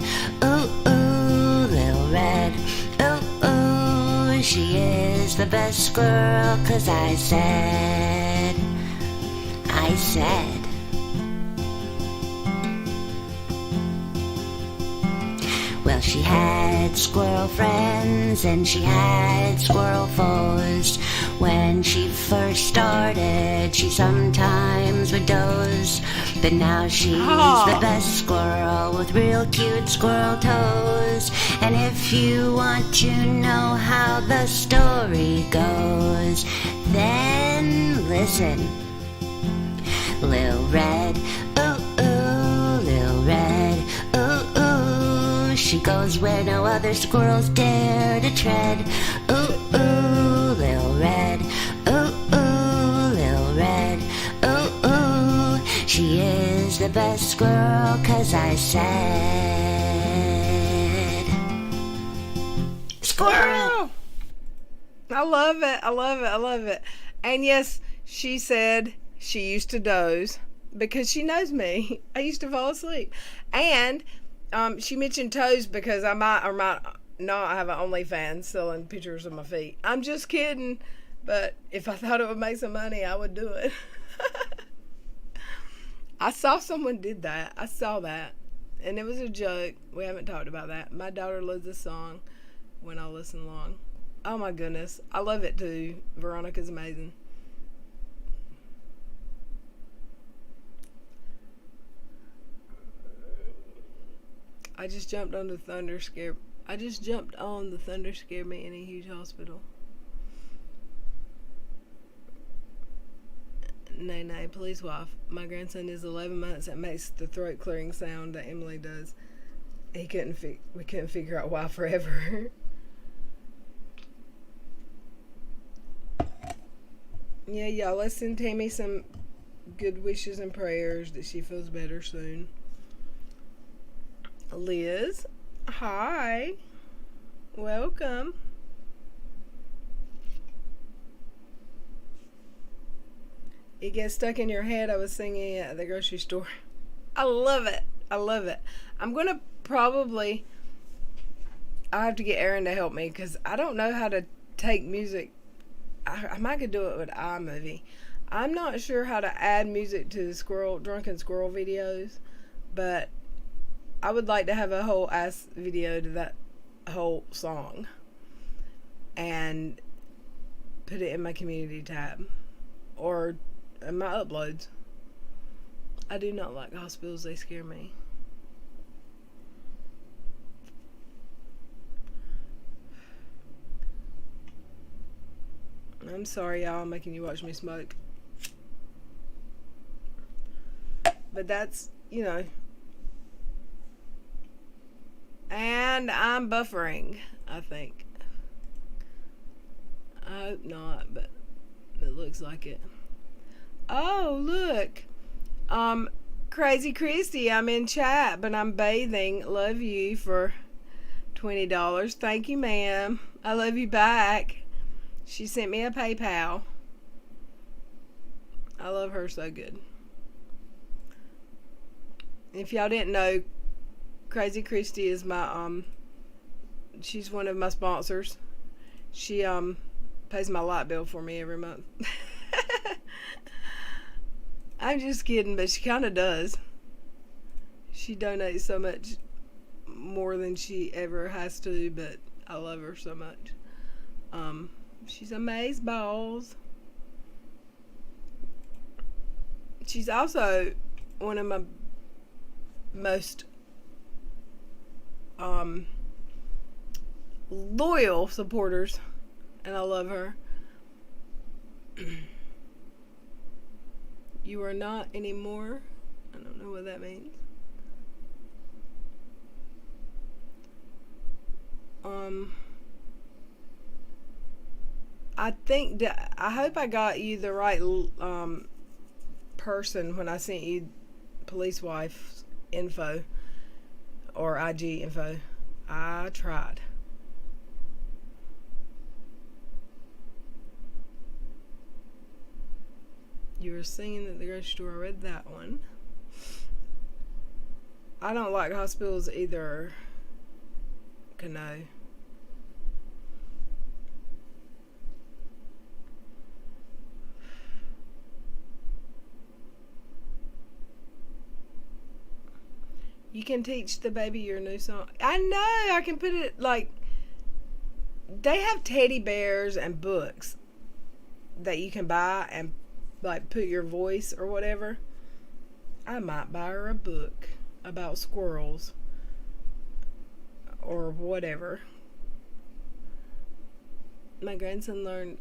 ooh, ooh, Lil Red, ooh, ooh, she is the best squirrel, 'cause I said. Well, she had squirrel friends and she had squirrel foes. When she first started, she sometimes would doze. But now she's the best squirrel with real cute squirrel toes. And if you want to know how the story goes, then listen. Lil Red, ooh, ooh, Lil Red, ooh, ooh, she goes where no other squirrels dare to tread. Ooh, ooh, Lil Red, ooh, ooh, Lil Red, ooh, ooh, she the best squirrel, 'cause I said squirrel. I love it. I love it. I love it. And yes, she said she used to doze because she knows me. I used to fall asleep. And she mentioned toes because I might or might not have an OnlyFans selling pictures of my feet. I'm just kidding. But if I thought it would make some money, I would do it. I saw someone did that. I saw that. And it was a joke. We haven't talked about that. My daughter loves this song when I listen long. Oh my goodness. I love it too. Veronica's amazing. I just jumped on the thunder scare me in a huge hospital. Nay, police wife. My grandson is 11 months and makes the throat clearing sound that Emily does. We couldn't figure out why forever. Yeah, y'all, let's send Tammy some good wishes and prayers that she feels better soon. Liz, hi. Welcome. It gets stuck in your head. I was singing it at the grocery store. I love it. I love it. I'm going to probably... I have to get Aaron to help me because I don't know how to take music. I might could do it with iMovie. I'm not sure how to add music to drunken squirrel videos, but I would like to have a whole ass video to that whole song and put it in my community tab or in my uploads. I do not like hospitals. They scare me. I'm sorry, y'all. I'm making you watch me smoke. But that's, you know. And I'm buffering, I think. I hope not, but it looks like it. Oh, look. Crazy Christy, I'm in chat, but I'm bathing. Love you for $20. Thank you, ma'am. I love you back. She sent me a PayPal. I love her so good. If y'all didn't know, Crazy Christy is my she's one of my sponsors. She pays my light bill for me every month. I'm just kidding, but she kind of does. She donates so much more than she ever has to, but I love her so much. She's amazeballs. She's also one of my most loyal supporters, and I love her. You are not anymore. I don't know what that means. I think that I hope I got you the right person when I sent you police wife info or IG info. I tried. You were singing at the grocery store. I read that one. I don't like hospitals either. Cano. You can teach the baby your new song. I know. I can put it like... They have teddy bears and books that you can buy and like put your voice or whatever. I might buy her a book about squirrels or whatever. My grandson learned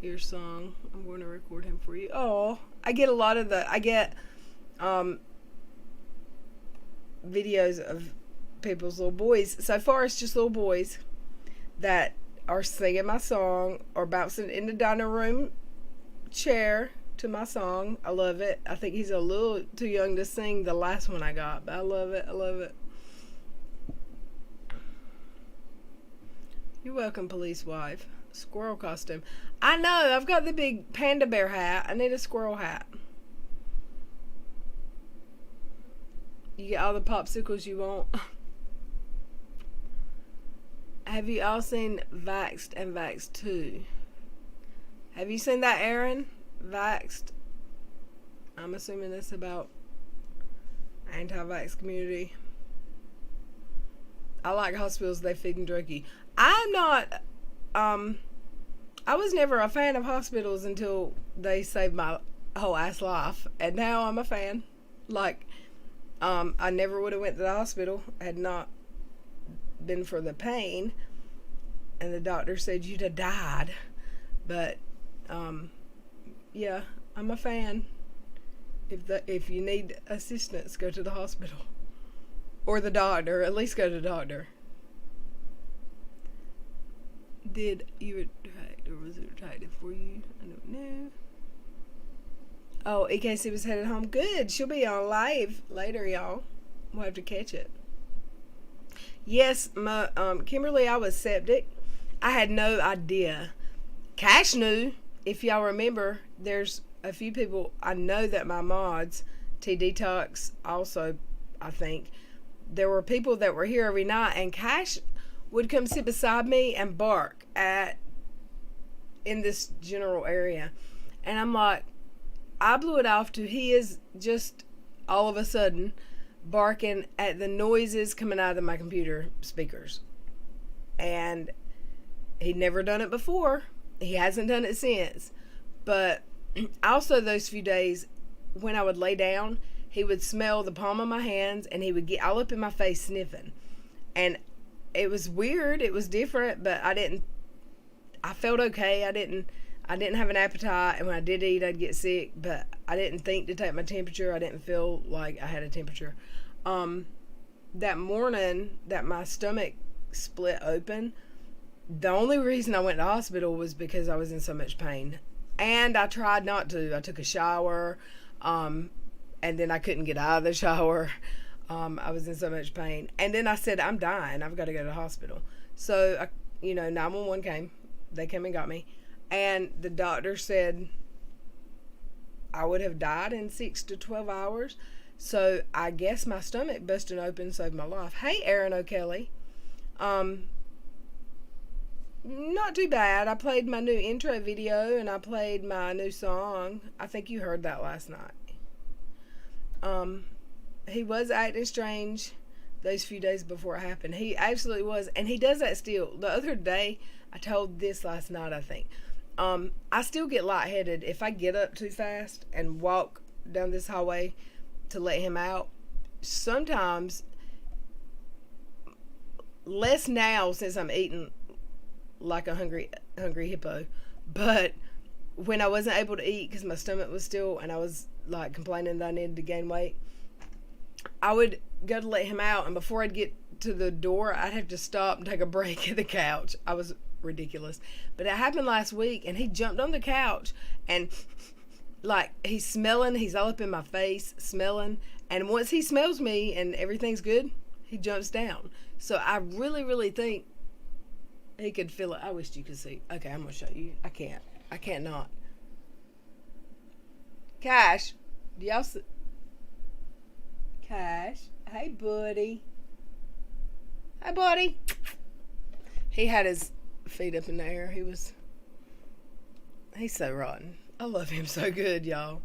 your song. I'm going to record him for you. Oh, I get a lot of videos of people's little boys. So far it's just little boys that are singing my song or bouncing in the dining room chair to my song. I love it. I think he's a little too young to sing the last one I got, but I love it. I love it. You're welcome, police wife. Squirrel costume. I know. I've got the big panda bear hat. I need a squirrel hat. You get all the popsicles you want. Have you all seen Vaxxed and Vaxxed 2? Have you seen that, Aaron? Vaxxed. I'm assuming it's about anti-vax community. I like hospitals, they feed and drug you. I'm not, I was never a fan of hospitals until they saved my whole ass life. And now I'm a fan. Like, I never would have went to the hospital had not been for the pain. And the doctor said you'd have died. But, yeah, I'm a fan. If you need assistance, go to the hospital. Or the doctor. At least go to the doctor. Did you retract, or was it retracted for you? I don't know. Oh, EKC was headed home. Good. She'll be on live later, y'all. We'll have to catch it. Yes, my Kimberly, I was septic. I had no idea. Cash knew. If y'all remember, there's a few people. I know that my mods, T Detox, also, I think, there were people that were here every night, and Cash would come sit beside me and bark in this general area. And I'm like, I blew it off to he is just all of a sudden barking at the noises coming out of my computer speakers. And he'd never done it before. He hasn't done it since. But also those few days when I would lay down, he would smell the palm of my hands and he would get all up in my face sniffing. And it was weird. It was different, but I felt okay. I didn't have an appetite, and when I did eat, I'd get sick, but I didn't think to take my temperature. I didn't feel like I had a temperature. That morning that my stomach split open, the only reason I went to the hospital was because I was in so much pain. And I tried not to. I took a shower, and then I couldn't get out of the shower. I was in so much pain. And then I said, I'm dying. I've got to go to the hospital. So, 911 came. They came and got me. And the doctor said I would have died in 6 to 12 hours. So I guess my stomach busting open saved my life. Hey, Aaron O'Kelly. Not too bad. I played my new intro video and I played my new song. I think you heard that last night. He was acting strange those few days before it happened. He absolutely was. And he does that still. The other day, I told this last night, I think. I still get lightheaded if I get up too fast and walk down this hallway to let him out. Sometimes, less now since I'm eating like a hungry hippo, but when I wasn't able to eat because my stomach was still, and I was like complaining that I needed to gain weight, I would go to let him out, and before I'd get to the door, I'd have to stop and take a break at the couch. I was ridiculous. But it happened last week, and he jumped on the couch, and like he's smelling, he's all up in my face smelling, and once he smells me and everything's good, he jumps down. So I really think he could feel it. I wish you could see. Okay, I'm gonna show you. I can't not. Cash, do y'all see? Cash, hey buddy. Hi buddy. He had his feet up in the air. He's so rotten. I love him so good, y'all.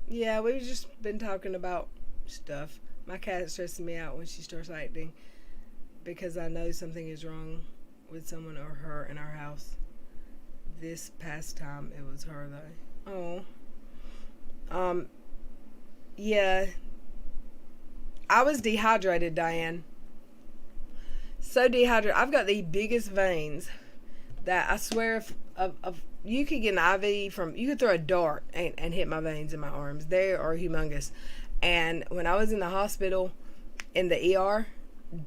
Yeah, we've just been talking about stuff. My cat stresses me out when she starts acting because I know something is wrong with someone or her in our house. This past time, it was her though. Oh. Yeah. I was dehydrated, Diane. So dehydrated. I've got the biggest veins that I swear if you could get an IV you could throw a dart and hit my veins in my arms. They are humongous. And when I was in the hospital, in the ER,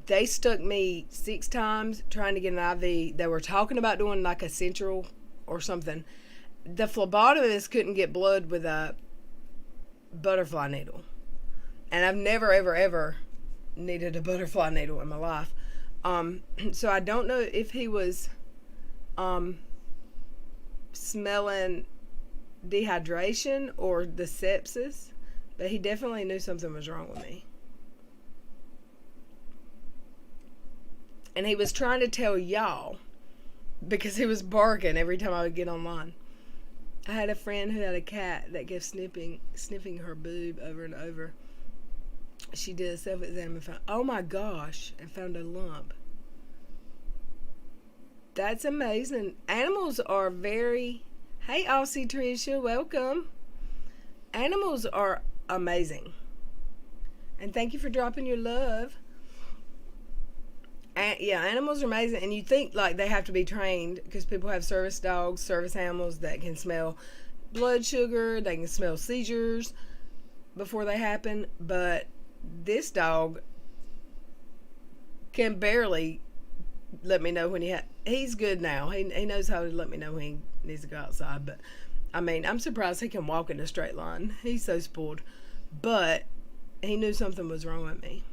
They stuck me 6 times trying to get an IV. They were talking about doing like a central or something. The phlebotomist couldn't get blood with a butterfly needle. And I've never, ever, ever needed a butterfly needle in my life. So I don't know if he was smelling dehydration or the sepsis, but he definitely knew something was wrong with me. And he was trying to tell y'all because he was barking every time I would get online. I had a friend who had a cat that kept sniffing her boob over and over. She did a self-exam and found, oh my gosh, and found a lump. That's amazing. Animals are very, hey Aussie Tricia, welcome. Animals are amazing. And thank you for dropping your love. Yeah, animals are amazing, and you think like they have to be trained because people have service dogs, service animals that can smell blood sugar, they can smell seizures before they happen, but this dog can barely let me know when he's good now. He knows how to let me know when he needs to go outside, but I mean, I'm surprised he can walk in a straight line. He's so spoiled, but he knew something was wrong with me.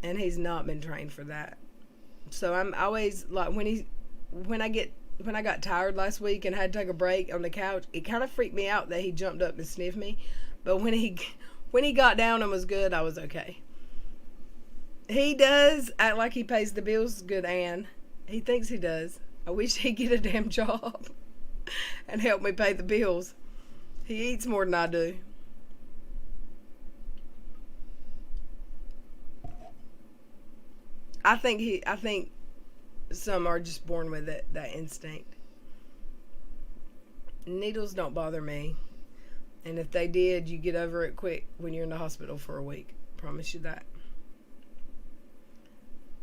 And he's not been trained for that. So I'm always like, when I got tired last week and had to take a break on the couch, it kind of freaked me out that he jumped up and sniffed me. But when he got down and was good, I was okay. He does act like he pays the bills good, Ann. He thinks he does. I wish he'd get a damn job and help me pay the bills. He eats more than I do. I think some are just born with it, that instinct. Needles don't bother me. And if they did, you get over it quick when you're in the hospital for a week. Promise you that.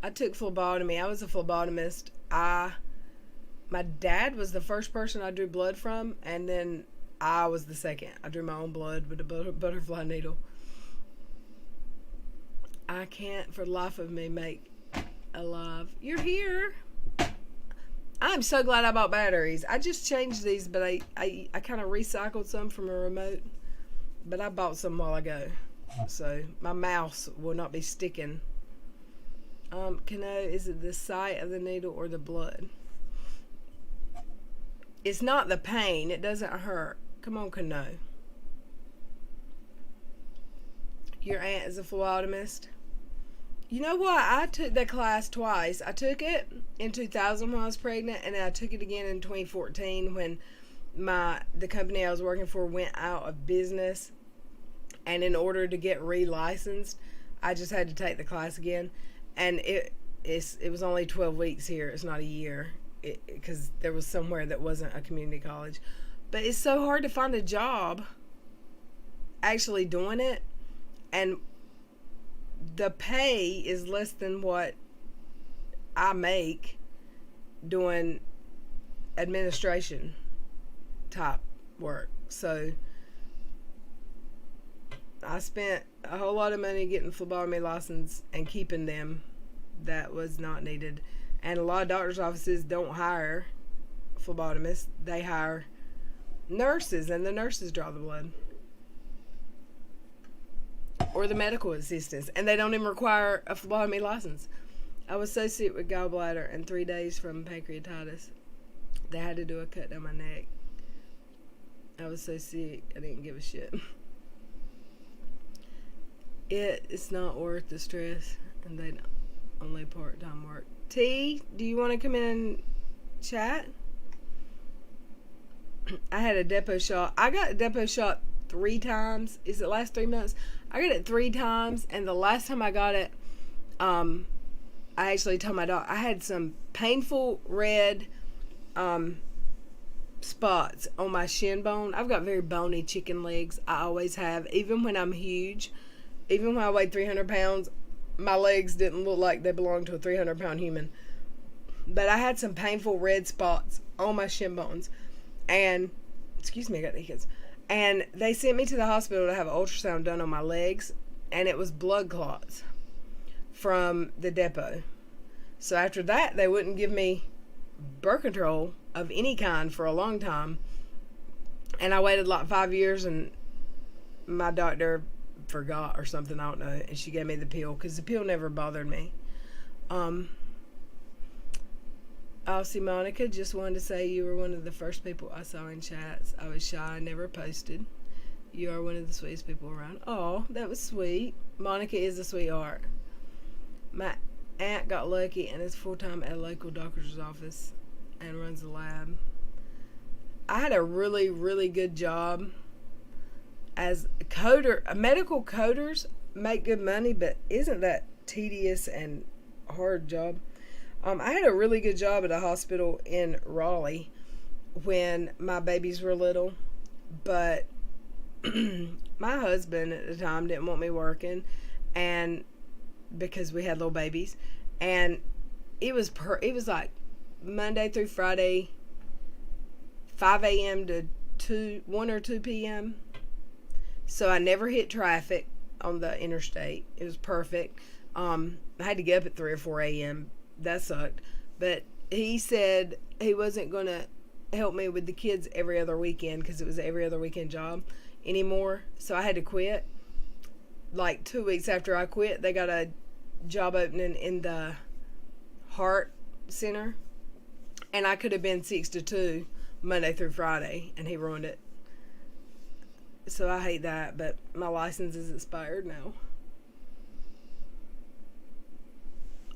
I took phlebotomy. I was a phlebotomist. My dad was the first person I drew blood from, and then I was the second. I drew my own blood with a butterfly needle. I can't for the life of me make alive. You're here. I'm so glad I bought batteries. I just changed these, but I kind of recycled some from a remote. But I bought some while ago, so my mouse will not be sticking. Is it the site of the needle or the blood? It's not the pain. It doesn't hurt. Come on, Kano. Your aunt is a phlebotomist. You know what? I took that class twice. I took it in 2000 when I was pregnant, and then I took it again in 2014 when the company I was working for went out of business. And in order to get re-licensed, I just had to take the class again. And it was only 12 weeks here. It's not a year, because there was somewhere that wasn't a community college. But it's so hard to find a job actually doing it, and the pay is less than what I make doing administration type work. So I spent a whole lot of money getting phlebotomy license and keeping them. That was not needed. And a lot of doctors' offices don't hire phlebotomists. They hire nurses, and the nurses draw the blood. Or the medical assistants. And they don't even require a phlebotomy license. I was so sick with gallbladder and 3 days from pancreatitis. They had to do a cut down my neck. I was so sick, I didn't give a shit. It's not worth the stress, and they only part-time work. T, do you want to come in and chat? I had a depot shot. I got a depot shot 3 times. Is it last 3 months? I got it 3 times, and the last time I got it, I actually told my dog I had some painful red spots on my shin bone. I've got very bony chicken legs. I always have, even when I'm huge. Even when I weighed 300 pounds, my legs didn't look like they belonged to a 300-pound human. But I had some painful red spots on my shin bones. And, excuse me, I got the hiccups. And they sent me to the hospital to have an ultrasound done on my legs. And it was blood clots. from the depot. So after that, they wouldn't give me birth control of any kind for a long time. And I waited like 5 years, and my doctor forgot or something, I don't know, and she gave me the pill because the pill never bothered me. Aussie Monica, just wanted to say you were one of the first people I saw in chats. I was shy, never posted. You are one of the sweetest people around. Oh, that was sweet. Monica is a sweetheart. My aunt got lucky and is full-time at a local doctor's office and runs a lab. I had a really, really good job as a coder. Medical coders make good money, but isn't that tedious and hard job? I had a really good job at a hospital in Raleigh when my babies were little, but my husband at the time didn't want me working, and because we had little babies, and it was like Monday through Friday, 5 a.m. to 1 or 2 p.m. So I never hit traffic on the interstate. It was perfect. I had to get up at 3 or 4 a.m. That sucked. But he said he wasn't going to help me with the kids every other weekend because it was an every other weekend job anymore. So I had to quit. Like 2 weeks after I quit, they got a job opening in the Heart Center. And I could have been 6 to 2 Monday through Friday, and he ruined it. So I hate that, but my license is expired now.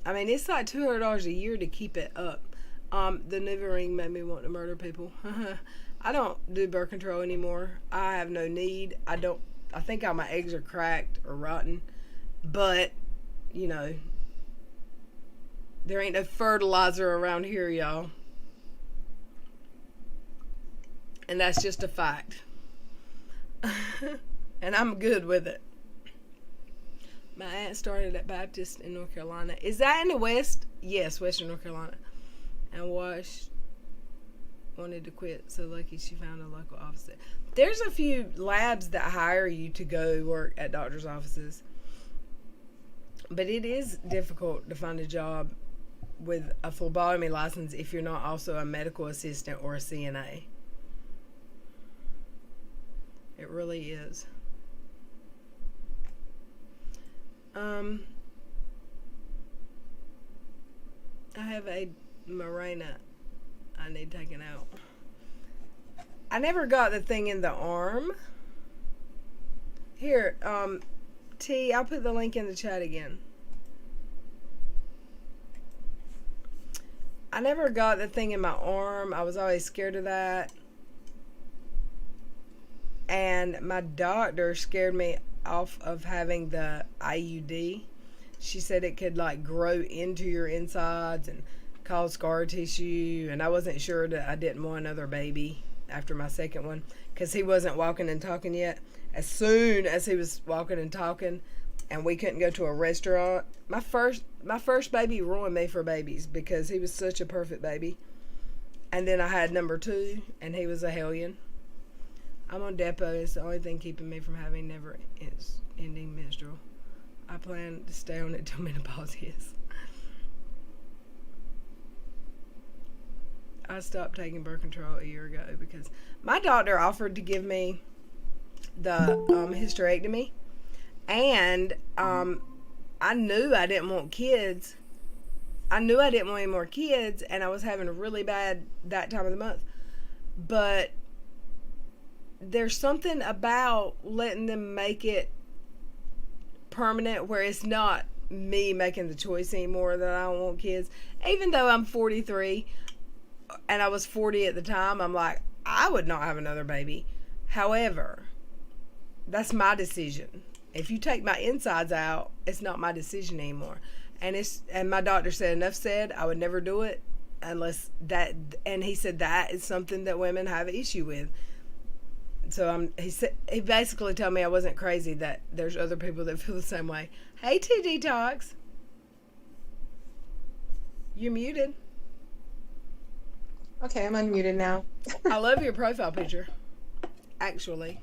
I mean, it's like $200 a year to keep it up. The NuvaRing made me want to murder people. I don't do birth control anymore. I have no need. I think all my eggs are cracked or rotten. But, you know, there ain't no fertilizer around here, y'all. And that's just a fact. And I'm good with it. My aunt started at Baptist in North Carolina. Is that in the West? Yes, Western North Carolina. And wanted to quit, so lucky she found a local office. There's a few labs that hire you to go work at doctor's offices. But it is difficult to find a job with a phlebotomy license if you're not also a medical assistant or a CNA. It really is. I have a Mirena I need taken out. I never got the thing in the arm. Here, T, I'll put the link in the chat again. I never got the thing in my arm. I was always scared of that. And my doctor scared me off of having the IUD. She said it could like grow into your insides and cause scar tissue, and I wasn't sure that I didn't want another baby after my second one because he wasn't walking and talking yet. As soon as he was walking and talking and we couldn't go to a restaurant, my first baby ruined me for babies because he was such a perfect baby. And then I had number 2 and he was a hellion. I'm on depot. It's the only thing keeping me from having never-ending menstrual. I plan to stay on it till menopause hits. I stopped taking birth control a year ago because my doctor offered to give me the hysterectomy, and I knew I didn't want kids. I knew I didn't want any more kids, and I was having a really bad that time of the month. But there's something about letting them make it permanent where it's not me making the choice anymore that I don't want kids. Even though I'm 43 and I was 40 at the time, I'm like, I would not have another baby. However, that's my decision. If you take my insides out, it's not my decision anymore. And my doctor said, enough said, I would never do it unless that, and he said that is something that women have an issue with. So he basically told me I wasn't crazy, that there's other people that feel the same way. Hey, T Detox. You're muted. Okay, I'm unmuted now. I love your profile picture. Actually.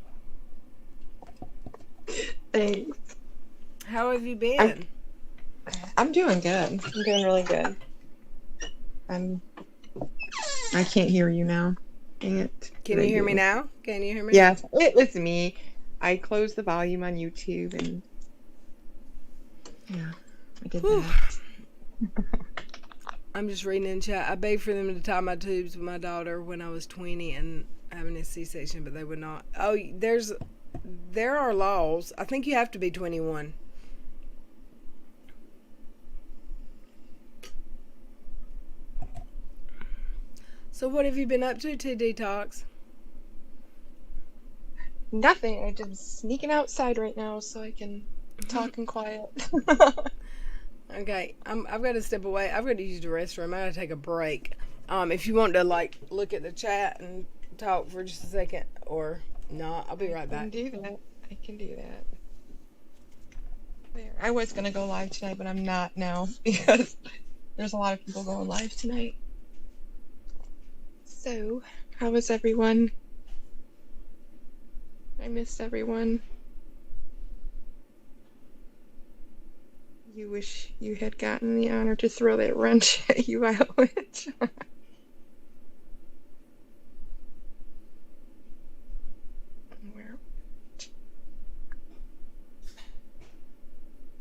Thanks. How have you been? I'm doing good. I'm doing really good. I can't hear you now. Dang it. Can you hear me now? Can you hear me? Yes, it's me. I closed the volume on YouTube and yeah, I did that. I'm just reading in chat. I begged for them to tie my tubes with my daughter when I was 20 and having a C-section, but they would not. Oh, there are laws. I think you have to be 21. So what have you been up to Detox? Nothing. I'm just sneaking outside right now so I can talk in quiet. Okay, I've got to step away. I've got to use the restroom. I got to take a break. If you want to look at the chat and talk for just a second, or not, I'll be right back. I can do that. There. I was gonna go live tonight, but I'm not now because there's a lot of people going live tonight. So, how was everyone? I missed everyone. You wish you had gotten the honor to throw that wrench at you, Violet. Where?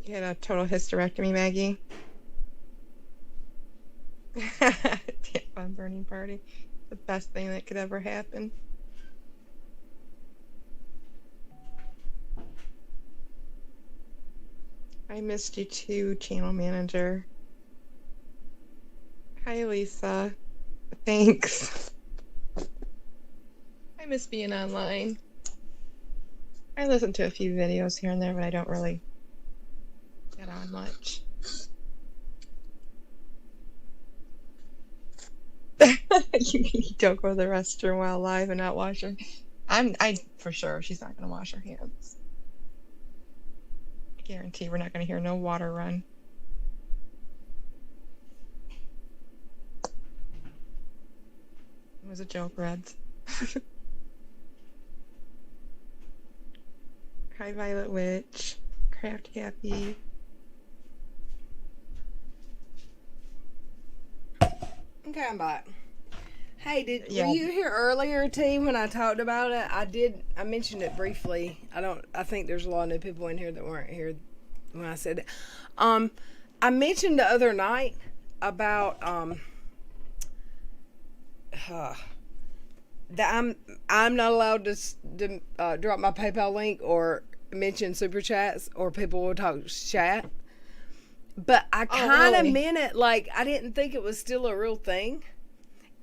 You had a total hysterectomy, Maggie. Tampon burning party. The best thing that could ever happen. I missed you too, channel manager. Hi, Lisa. Thanks. I miss being online. I listen to a few videos here and there, but I don't really get on much. You don't go to the restroom while live and not wash her. I for sure she's not gonna wash her hands. I guarantee we're not gonna hear no water run. It was a joke, Reds. Hi, Violet Witch. Craft Happy. Okay, I'm back. Hey, were you here earlier, T, when I talked about it? I mentioned it briefly. I think there's a lot of new people in here that weren't here when I said it. I mentioned the other night about that I'm not allowed to drop my PayPal link or mention super chats or people will talk chat. But I kind of meant it like I didn't think it was still a real thing.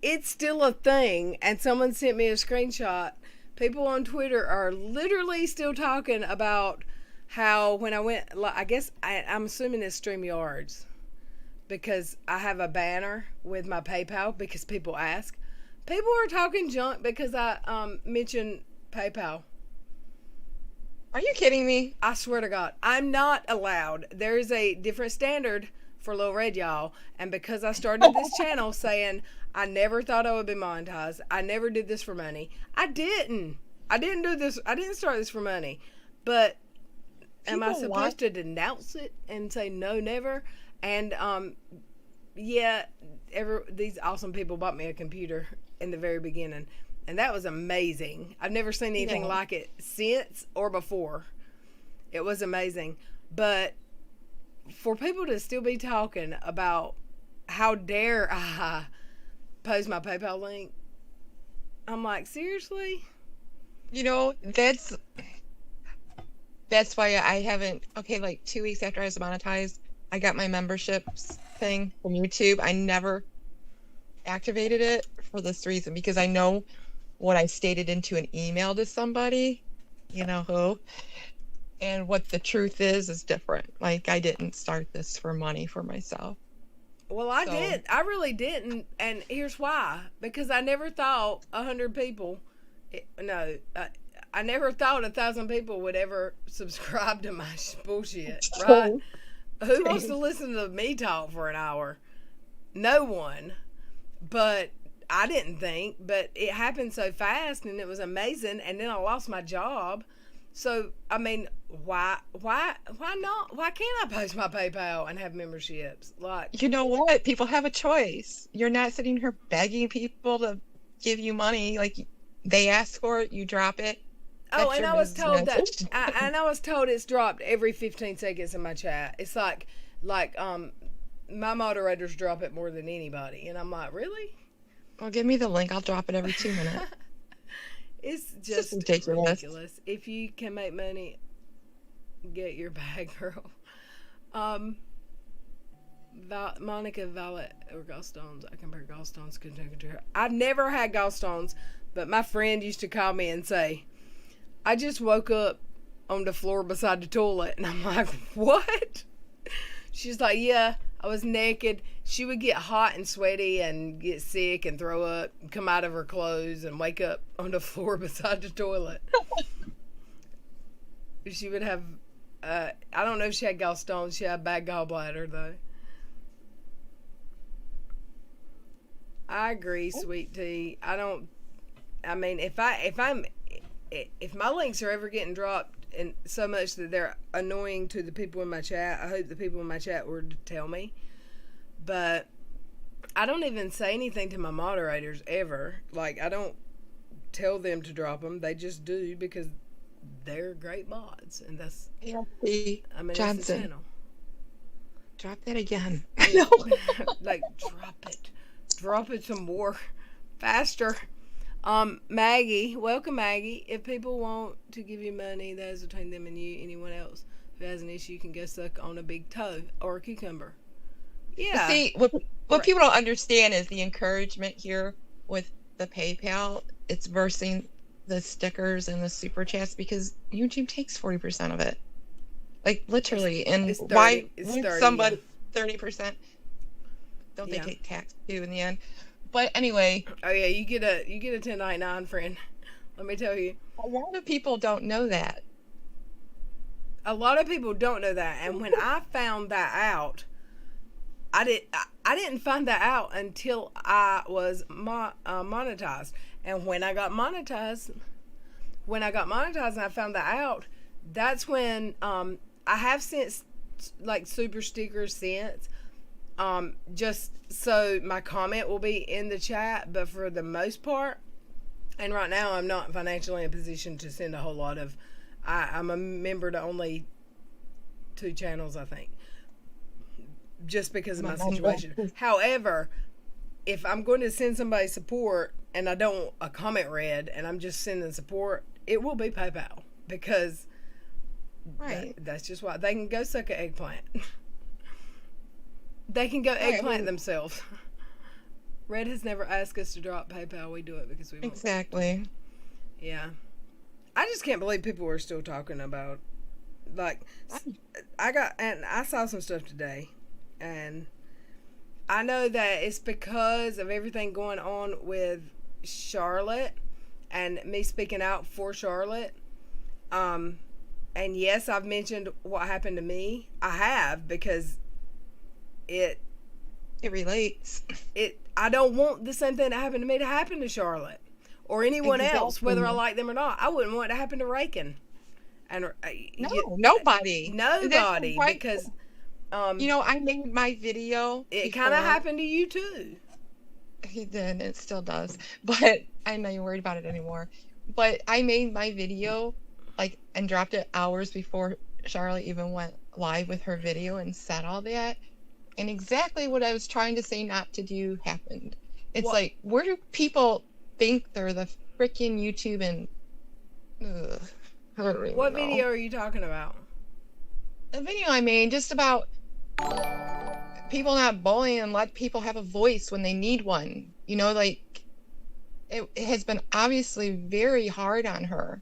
It's still a thing, and someone sent me a screenshot. People on Twitter are literally still talking about how when I went, I guess I'm assuming it's StreamYards because I have a banner with my PayPal because people ask. People are talking junk because I mentioned PayPal. Are you kidding me? I swear to God, I'm not allowed. There is a different standard for Lil Red, y'all. And because I started this channel saying I never thought I would be monetized, I never did this for money. I didn't do this. I didn't start this for money. But am I supposed to denounce it and say no, never? And yeah, these awesome people bought me a computer in the very beginning. And that was amazing. I've never seen anything like it since or before. It was amazing. But for people to still be talking about how dare I post my PayPal link, I'm like, seriously? You know, that's why I haven't, like 2 weeks after I was monetized, I got my memberships thing from YouTube. I never activated it for this reason, because I know what I stated into an email to somebody, you know who, and what the truth is different. Like, I didn't start this for money for myself. Well, I did. I really didn't. And here's why. Because I never thought 100 people, I never thought 1,000 people would ever subscribe to my bullshit, right? Who wants to listen to me talk for an hour? No one. But I didn't think, but it happened so fast and it was amazing. And then I lost my job So, I mean, why not? Why can't I post my PayPal and have memberships? Like, You know what? People have a choice. You're not sitting here begging people to give you money. Like, they ask for it, you drop it. oh, That's and your I was told that, business. I was told it's dropped every 15 seconds in my chat. It's like, my moderators drop it more than anybody, and I'm like, really? Well, give me the link. I'll drop it every 2 minutes. It's just ridiculous. If you can make money, get your bag, girl. Monica Violet or gallstones. I compare gallstones to her. I've never had gallstones, but my friend used to call me and say, I just woke up on the floor beside the toilet. And I'm like, what? She's like, yeah, I was naked. She would get hot and sweaty and get sick and throw up, come out of her clothes and wake up on the floor beside the toilet. She would have, I don't know if she had gallstones. She had a bad gallbladder, though. I agree, Sweet Tea. I mean, if my links are ever getting dropped and so much that they're annoying to the people in my chat, I hope the people in my chat were to tell me. But I don't even say anything to my moderators ever. Like, I don't tell them to drop them. They just do because they're great mods, and that's Johnson. It's the channel. Drop that again. Like, drop it some more, faster. Maggie, welcome, Maggie. If people want to give you money, that is between them and you. Anyone else who has an issue can go suck on a big toe or a cucumber. Yeah. See, what people don't understand is the encouragement here with the PayPal. It's versus the stickers and the super chats because YouTube takes 40% of it. Like, literally. And it's 30, why it's would 30, somebody 30%? Don't they take tax too in the end? But anyway. Oh yeah, you get a 1099, friend. Let me tell you. A lot of people don't know that. A lot of people don't know that, and when I found that out, I didn't find that out until I was monetized. And when I got monetized and I found that out, that's when I have sent like super stickers since. Just so my comment will be in the chat, but for the most part, and right now I'm not financially in a position to send a whole lot of, I'm a member to only 2 channels, I think, just because of my situation. However, if I'm going to send somebody support and I don't want a comment read and I'm just sending support, it will be PayPal because that's just why they can go suck an eggplant. They can go eggplant themselves. Red has never asked us to drop PayPal. We do it because we want Exactly. Yeah. I just can't believe people are still talking about, like, I saw some stuff today, and I know that it's because of everything going on with Charlotte and me speaking out for Charlotte. And yes, I've mentioned what happened to me. I have, because it relates. I don't want the same thing that happened to me to happen to Charlotte or anyone else, whether I like them or not. I wouldn't want it to happen to Raken. And nobody, because I made my video. It kind of happened to you too. He did. It still does. But I'm not even worried about it anymore. But I made my video and dropped it hours before Charlotte even went live with her video and said all that. And exactly what I was trying to say not to do happened. It's like, where do people think they're the freaking YouTube and... What video are you talking about? A video I made just about people not bullying and let people have a voice when they need one. It has been obviously very hard on her.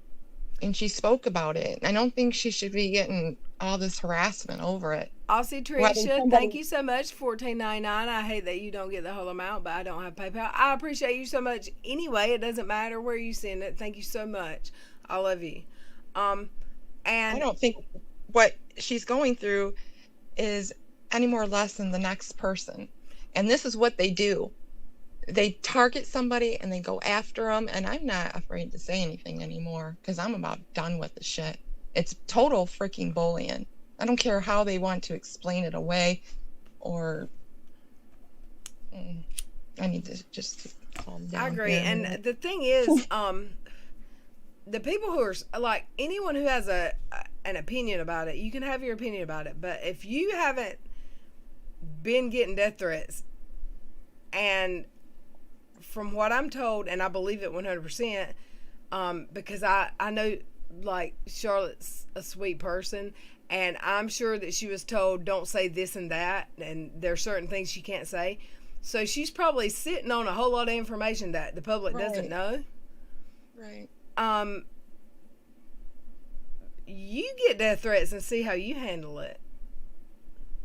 And she spoke about it. I don't think she should be getting all this harassment over it. Aussie Tricia, thank you so much. $14.99. I hate that you don't get the whole amount, but I don't have PayPal. I appreciate you so much. Anyway, it doesn't matter where you send it. Thank you so much. I love you. And I don't think what she's going through is any more or less than the next person. And this is what they do. they target somebody and they go after them, and I'm not afraid to say anything anymore because I'm about done with the shit. It's total freaking bullying. I don't care how they want to explain it away, or I need to just calm down. I agree, and the thing is, the people who are like, anyone who has an opinion about it, you can have your opinion about it, but if you haven't been getting death threats, and from what I'm told, and I believe it 100%, because I know, like, Charlotte's a sweet person, and I'm sure that she was told, don't say this and that, and there are certain things she can't say. So she's probably sitting on a whole lot of information that the public doesn't know. Right. You get death threats and see how you handle it.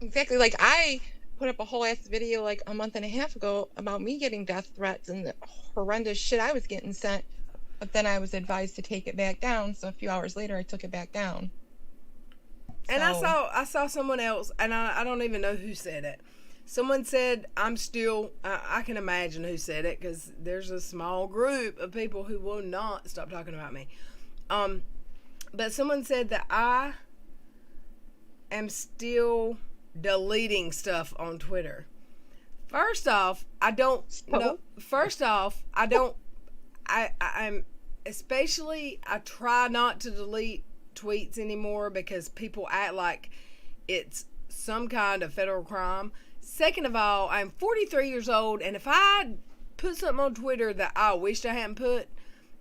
Exactly. Like, I put up a whole ass video like a month and a half ago about me getting death threats and the horrendous shit I was getting sent, but then I was advised to take it back down, so a few hours later I took it back down. And I saw someone else, and I don't even know who said it. Someone said, I can imagine who said it, because there's a small group of people who will not stop talking about me. But someone said that I am still deleting stuff on Twitter. First off, I don't know. First off, I don't. I'm especially. I try not to delete tweets anymore because people act like it's some kind of federal crime. Second of all, I'm 43 years old, and if I put something on Twitter that I wished I hadn't put,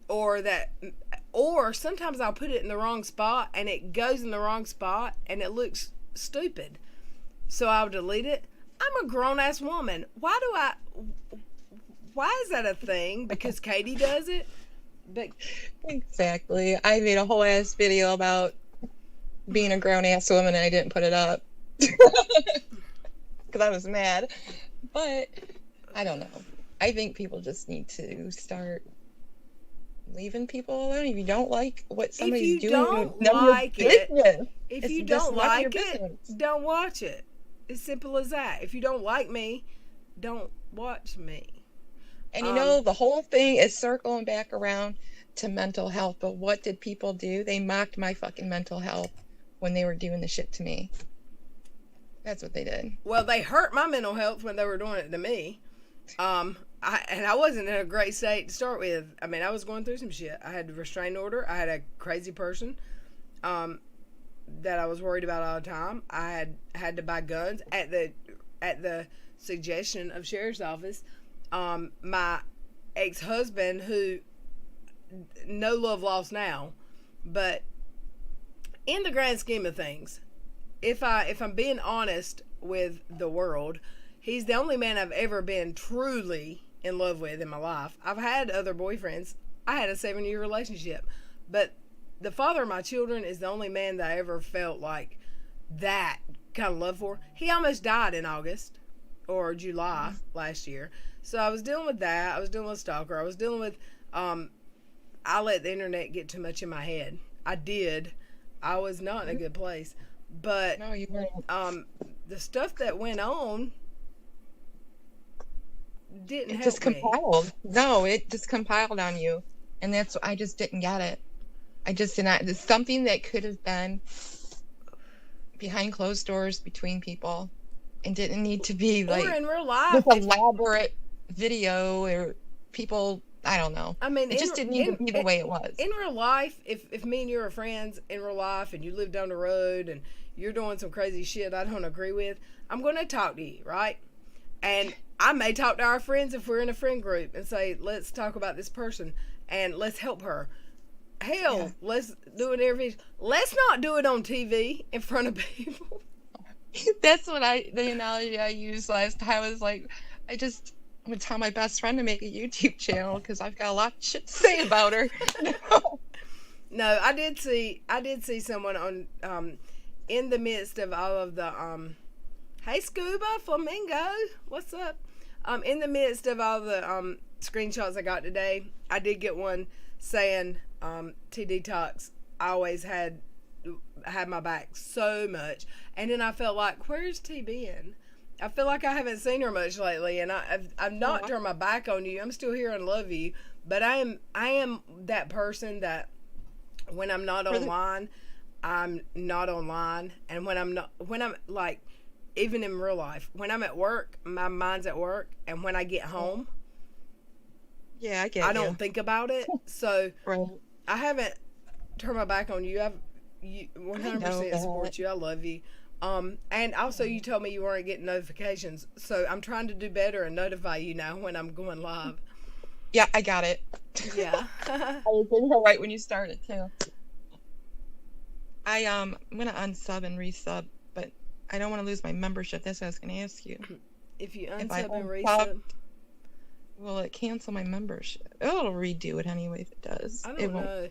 or sometimes I'll put it in the wrong spot and it goes in the wrong spot and it looks stupid, so I'll delete it. I'm a grown-ass woman. Why is that a thing? Because Katie does it? But exactly. I made a whole ass video about being a grown-ass woman and I didn't put it up because I was mad. But I don't know. I think people just need to start leaving people alone. If you don't like what somebody's doing, if you don't like it, don't watch it. As simple as that. If you don't like me, don't watch me. And you know, the whole thing is circling back around to mental health. But what did people do? They mocked my fucking mental health when they were doing the shit to me. That's what they did. Well, they hurt my mental health when they were doing it to me. I wasn't in a great state to start with. I mean, I was going through some shit. I had a restraining order. I had a crazy person that I was worried about all the time. I had to buy guns at the suggestion of sheriff's office. My ex-husband, who no love lost now, but in the grand scheme of things, if I'm being honest with the world, he's the only man I've ever been truly in love with in my life. I've had other boyfriends. I had a 7-year relationship, but the father of my children is the only man that I ever felt like that kind of love for. He almost died in August or July last year. So I was dealing with that. I was dealing with stalker. I was dealing with, I let the internet get too much in my head. I did. I was not in a good place. But no, you weren't. The stuff that went on didn't help just compiled. me. No, it just compiled on you. And I just didn't get it. I just did not. It's something that could have been behind closed doors between people and didn't need to be like, or in real life, with elaborate video or people. I don't know. I mean, it just didn't need to be the way it was. In real life, if me and you are friends in real life and you live down the road and you're doing some crazy shit I don't agree with, I'm going to talk to you, right? And I may talk to our friends if we're in a friend group and say, let's talk about this person and let's help her. Hell, yeah. Let's do an interview. Let's not do it on TV in front of people. That's what the analogy I used last time. I was like, I'm going to tell my best friend to make a YouTube channel because I've got a lot of shit to say about her. No, I did see someone on, in the midst of all of the, hey Scuba Flamingo, what's up? In the midst of all the screenshots I got today, I did get one saying, TD Talks, I always had my back so much. And then I felt like, where's T been? I feel like I haven't seen her much lately, and I've not turned my back on you. I'm still here and love you, but I am that person that when I'm not online, I'm not online, and when I'm like, even in real life, when I'm at work, my mind's at work, and when I get home, I don't think about it. So I haven't turned my back on you. I've 100% support you. I love you. And also you told me you weren't getting notifications, so I'm trying to do better and notify you now when I'm going live. Yeah, I got it. Yeah. I was in here right when you started too. I'm gonna unsub and resub, but I don't want to lose my membership. That's what I was gonna ask you. If you unsub and resub, will it cancel my membership? It'll redo it anyway if it does. I don't know.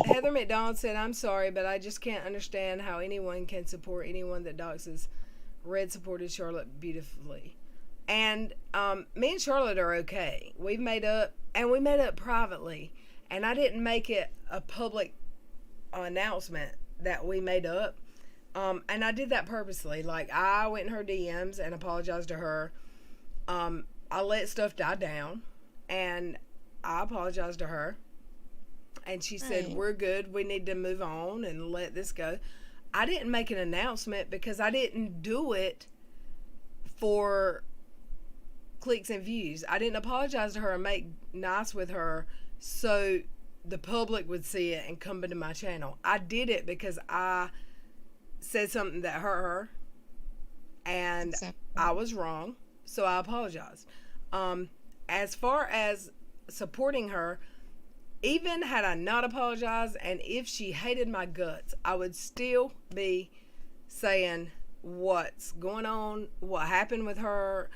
Heather McDonald said, "I'm sorry, but I just can't understand how anyone can support anyone that doxes. Red supported Charlotte beautifully, and me and Charlotte are okay. We've made up, and we made up privately, and I didn't make it a public announcement that we made up, and I did that purposely. Like, I went in her DMs and apologized to her. I let stuff die down, and I apologized to her, and she said, we're good, we need to move on and let this go. I didn't make an announcement because I didn't do it for clicks and views. I didn't apologize to her and make nice with her so the public would see it and come into my channel. I did it because I said something that hurt her, and I was wrong, so I apologized. As far as supporting her, even had I not apologized, and if she hated my guts, I would still be saying what's going on, what happened with her,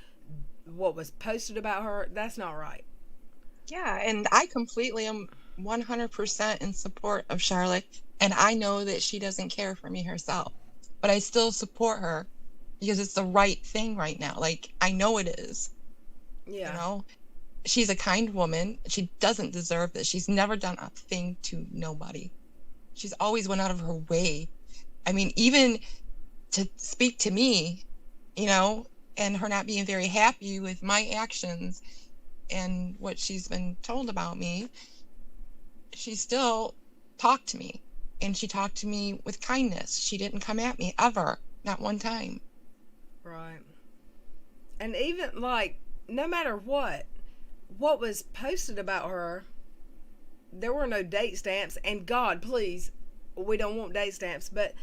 what was posted about her. That's not right. Yeah, and I completely am 100% in support of Charlotte, and I know that she doesn't care for me herself, but I still support her because it's the right thing right now. Like, I know it is. Yeah. You know, she's a kind woman. She doesn't deserve this. She's never done a thing to nobody. She's always went out of her way. I mean, even to speak to me, you know, and her not being very happy with my actions and what she's been told about me, she still talked to me, and she talked to me with kindness. She didn't come at me ever, not one time. Right. And even, like, no matter what was posted about her, there were no date stamps, and God, please, we don't want date stamps, but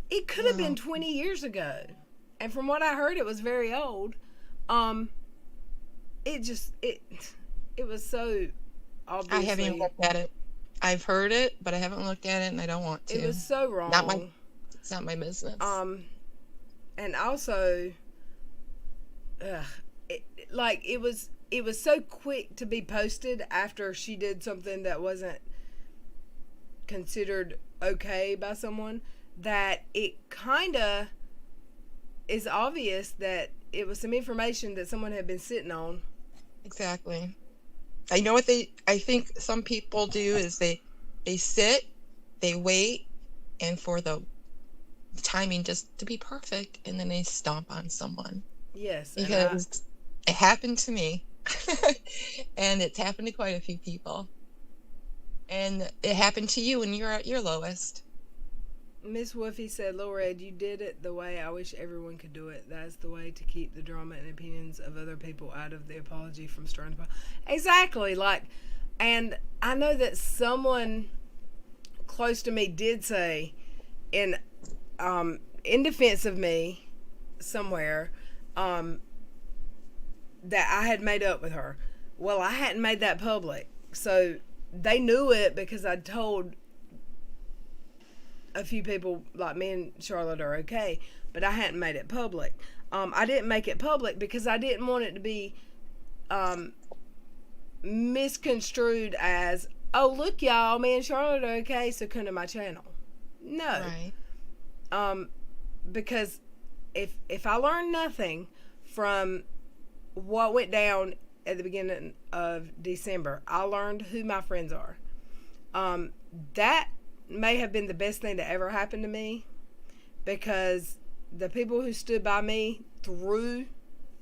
it could have been 20 years ago, and from what I heard, it was very old. It was so obviously. I haven't even looked at it. I've heard it, but I haven't looked at it, and I don't want to. It was so wrong. It's not my business. And also, it was so quick to be posted after she did something that wasn't considered okay by someone, that it kind of is obvious that it was some information that someone had been sitting on. Exactly. I know what I think some people do is they sit, they wait, and for the timing just to be perfect, and then they stomp on someone. Yes. Because it happened to me, and it's happened to quite a few people. And it happened to you when you're at your lowest. Miss Woofy said, Lil Red, you did it the way I wish everyone could do it. That's the way to keep the drama and opinions of other people out of the apology from starting to... Exactly. Like, and I know that someone close to me did say, in defense of me, somewhere, that I had made up with her. Well, I hadn't made that public. So they knew it because I told a few people, like, me and Charlotte are okay, but I hadn't made it public. I didn't make it public because I didn't want it to be misconstrued as, oh, look, y'all, me and Charlotte are okay, so come to my channel. No. Right. Because if I learned nothing from what went down at the beginning of December, I learned who my friends are. That may have been the best thing that ever happened to me, because the people who stood by me through,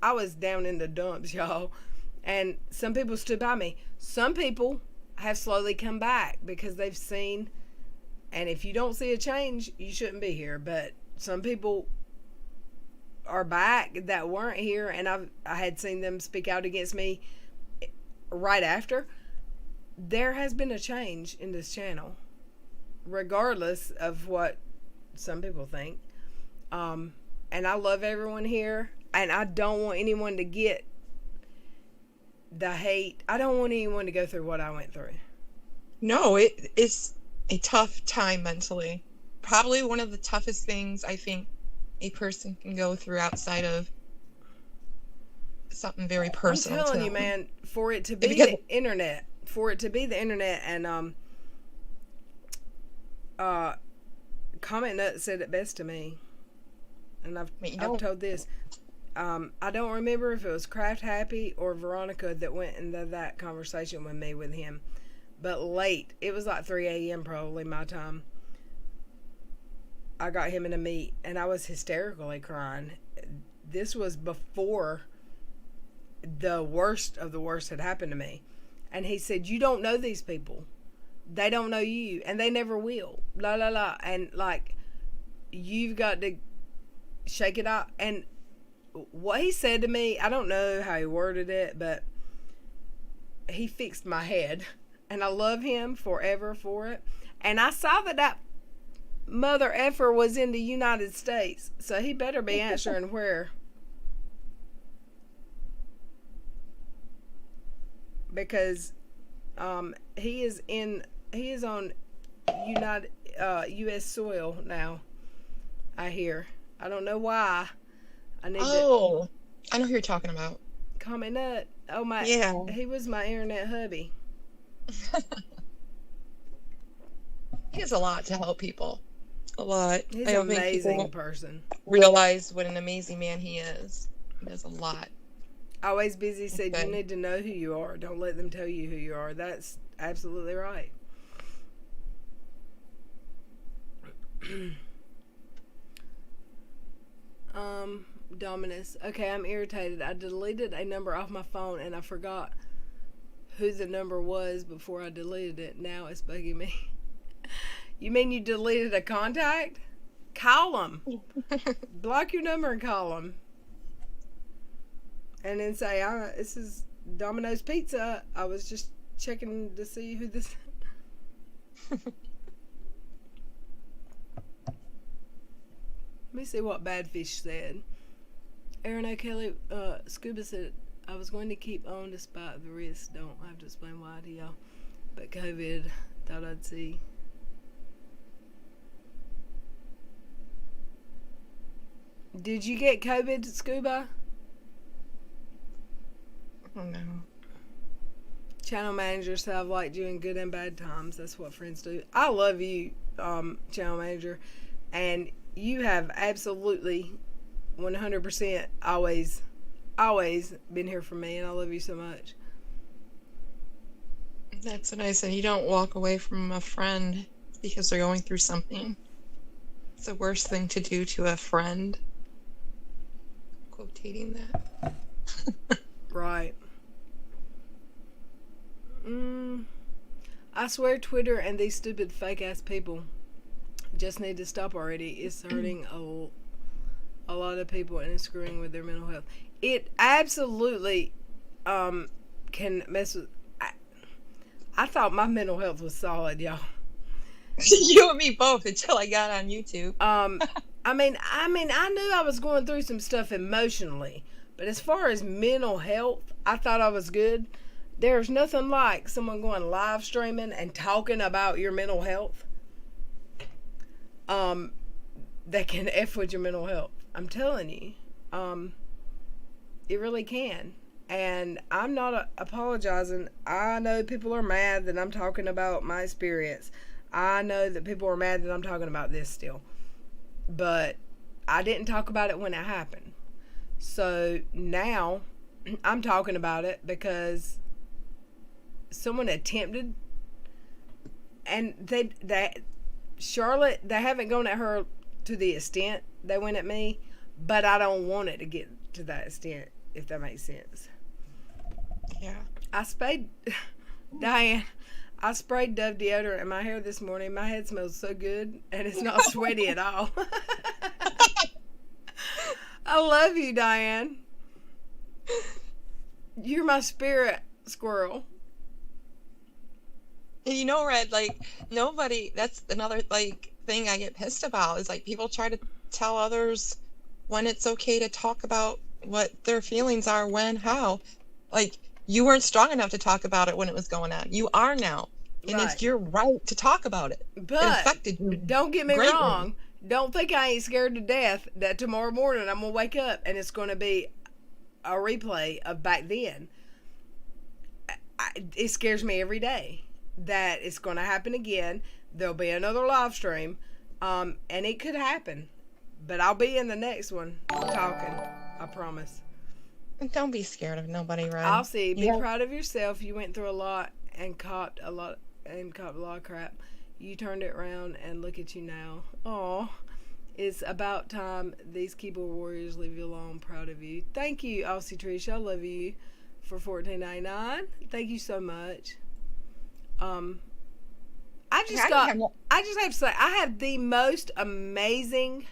I was down in the dumps, y'all. And some people stood by me. Some people have slowly come back because they've seen, and if you don't see a change, you shouldn't be here. But some people are back that weren't here, and I had seen them speak out against me right after. There has been a change in this channel, regardless of what some people think. And I love everyone here, and I don't want anyone to get the hate. I don't want anyone to go through what I went through. No, it's a tough time mentally. Probably one of the toughest things I think a person can go through outside of something very personal. I'm telling you, man, for it to be the internet, and Comment Nut said it best to me, and I've told this. I don't remember if it was Craft Happy or Veronica that went into that conversation with me with him, but late, it was like 3 a.m. probably my time. I got him in a meet, and I was hysterically crying. This was before the worst of the worst had happened to me, and he said, "You don't know these people. They don't know you, and they never will. La la la." And like, you've got to shake it out. And what he said to me, I don't know how he worded it, but he fixed my head, and I love him forever for it. And I saw that mother effer was in the United States, so he better be answering where, because he is on U.S. soil now. I hear. I don't know why. I know who you're talking about. Comment Nut. Oh my! Yeah, he was my internet hubby. He does a lot to help people. A lot. He's an amazing person. Realize what an amazing man he is. He does a lot. Always Busy said, "You need to know who you are. Don't let them tell you who you are." That's absolutely right. Dominus. Okay, I'm irritated. I deleted a number off my phone and I forgot who the number was before I deleted it. Now it's bugging me. You mean you deleted a contact? Call them. Block your number and call them. And then say, this is Domino's Pizza. I was just checking to see who this... Let me see what Badfish said. Aaron O'Kelly, Scuba said, "I was going to keep on despite the risk. Don't have to explain why to y'all. But COVID, thought I'd see." Did you get COVID, Scuba? Oh no. Channel manager said, "I've liked you in good and bad times." That's what friends do. I love you, channel manager. And you have absolutely 100% always been here for me, and I love you so much. That's what I said. You don't walk away from a friend because they're going through something. It's the worst thing to do to a friend. Quotating that. Right. I swear Twitter and these stupid fake ass people just need to stop already. It's hurting a lot of people and it's screwing with their mental health. It absolutely can mess with... I thought my mental health was solid, y'all. You and me both until I got on YouTube. I mean, I knew I was going through some stuff emotionally, but as far as mental health, I thought I was good. There's nothing like someone going live streaming and talking about your mental health. That can F with your mental health. I'm telling you. It really can. And I'm not apologizing. I know people are mad that I'm talking about my experience. I know that people are mad that I'm talking about this still. But I didn't talk about it when it happened. So now I'm talking about it because someone attempted, and Charlotte, they haven't gone at her to the extent they went at me, but I don't want it to get to that extent, if that makes sense. Yeah. I sprayed, Diane, I sprayed Dove deodorant in my hair this morning. My head smells so good, and it's not sweaty at all. I love you, Diane. You're my spirit squirrel. And you know, Red, like, nobody, that's another, like, thing I get pissed about is, like, people try to tell others when it's okay to talk about what their feelings are, when, how. Like, you weren't strong enough to talk about it when it was going on. You are now. And Right. it's your right to talk about it. But it affected you. Don't get me greatly. wrong. Don't think I ain't scared to death that tomorrow morning I'm going to wake up and it's going to be a replay of back then. It scares me every day that it's going to happen again. There'll be another live stream, and it could happen. But I'll be in the next one talking. I promise. Don't be scared of nobody, Red. I'll see. Be proud of yourself. You went through a lot and copped a lot of crap. You turned it around, and look at you now. Aw. It's about time these keyboard warriors leave you alone. Proud of you. Thank you, Aussie Trish. I love you for $14.99. Thank you so much. I just have to say, I have the most amazing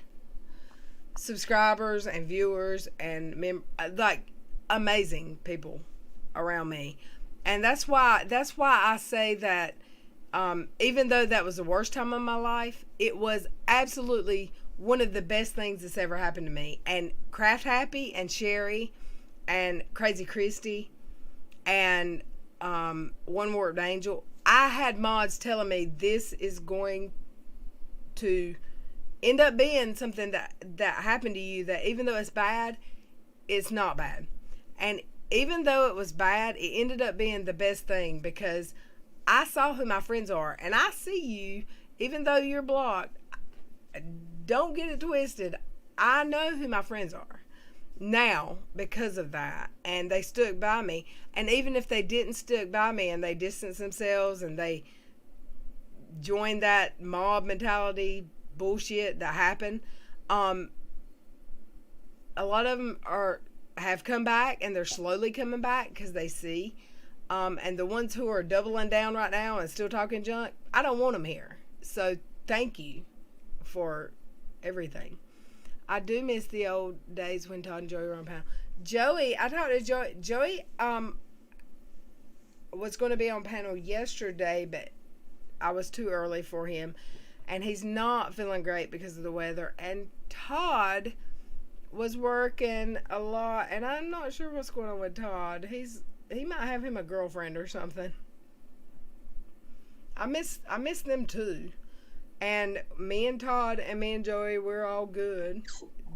subscribers and viewers and like amazing people around me, and that's why I say that even though that was the worst time of my life, it was absolutely one of the best things that's ever happened to me. And Craft Happy and Sherry and Crazy Christy and One Warped Angel, I had mods telling me this is going to end up being something that happened to you, that even though it's bad, it's not bad. And even though it was bad, it ended up being the best thing, because I saw who my friends are, and I see you, even though you're blocked. Don't get it twisted. I know who my friends are now because of that, and they stuck by me. And even if they didn't stick by me and they distanced themselves and they joined that mob mentality bullshit that happened, a lot of them have come back, and they're slowly coming back because they see. And the ones who are doubling down right now and still talking junk, I don't want them here. So thank you for everything. I do miss the old days when Todd and Joey were on panel. Joey, I talked to Joey. Joey was going to be on panel yesterday, but I was too early for him, and he's not feeling great because of the weather. And Todd was working a lot, and I'm not sure what's going on with Todd. He might have him a girlfriend or something. I miss them too. And me and Todd and me and Joey, we're all good.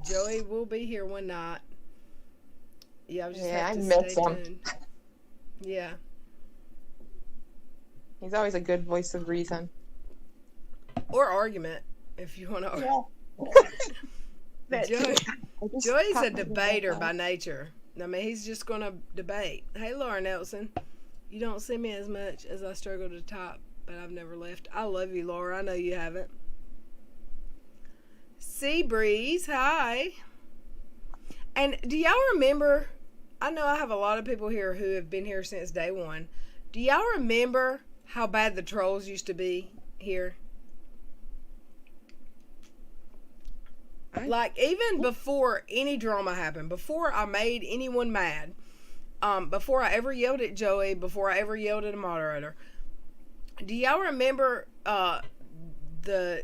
Joey will be here one night. Yeah, I just have to miss stay him. tuned. Yeah. He's always a good voice of reason. Or argument, if you want to. Yeah. Joey's a debater by nature. I mean, he's just going to debate. Hey, Laura Nelson. You don't see me as much as I struggle to type, but I've never left. I love you, Laura. I know you haven't. Sea Breeze, hi. And do y'all remember, I know I have a lot of people here who have been here since day one. Do y'all remember how bad the trolls used to be here? Like, even before any drama happened, before I made anyone mad, before I ever yelled at Joey, before I ever yelled at a moderator, do y'all remember the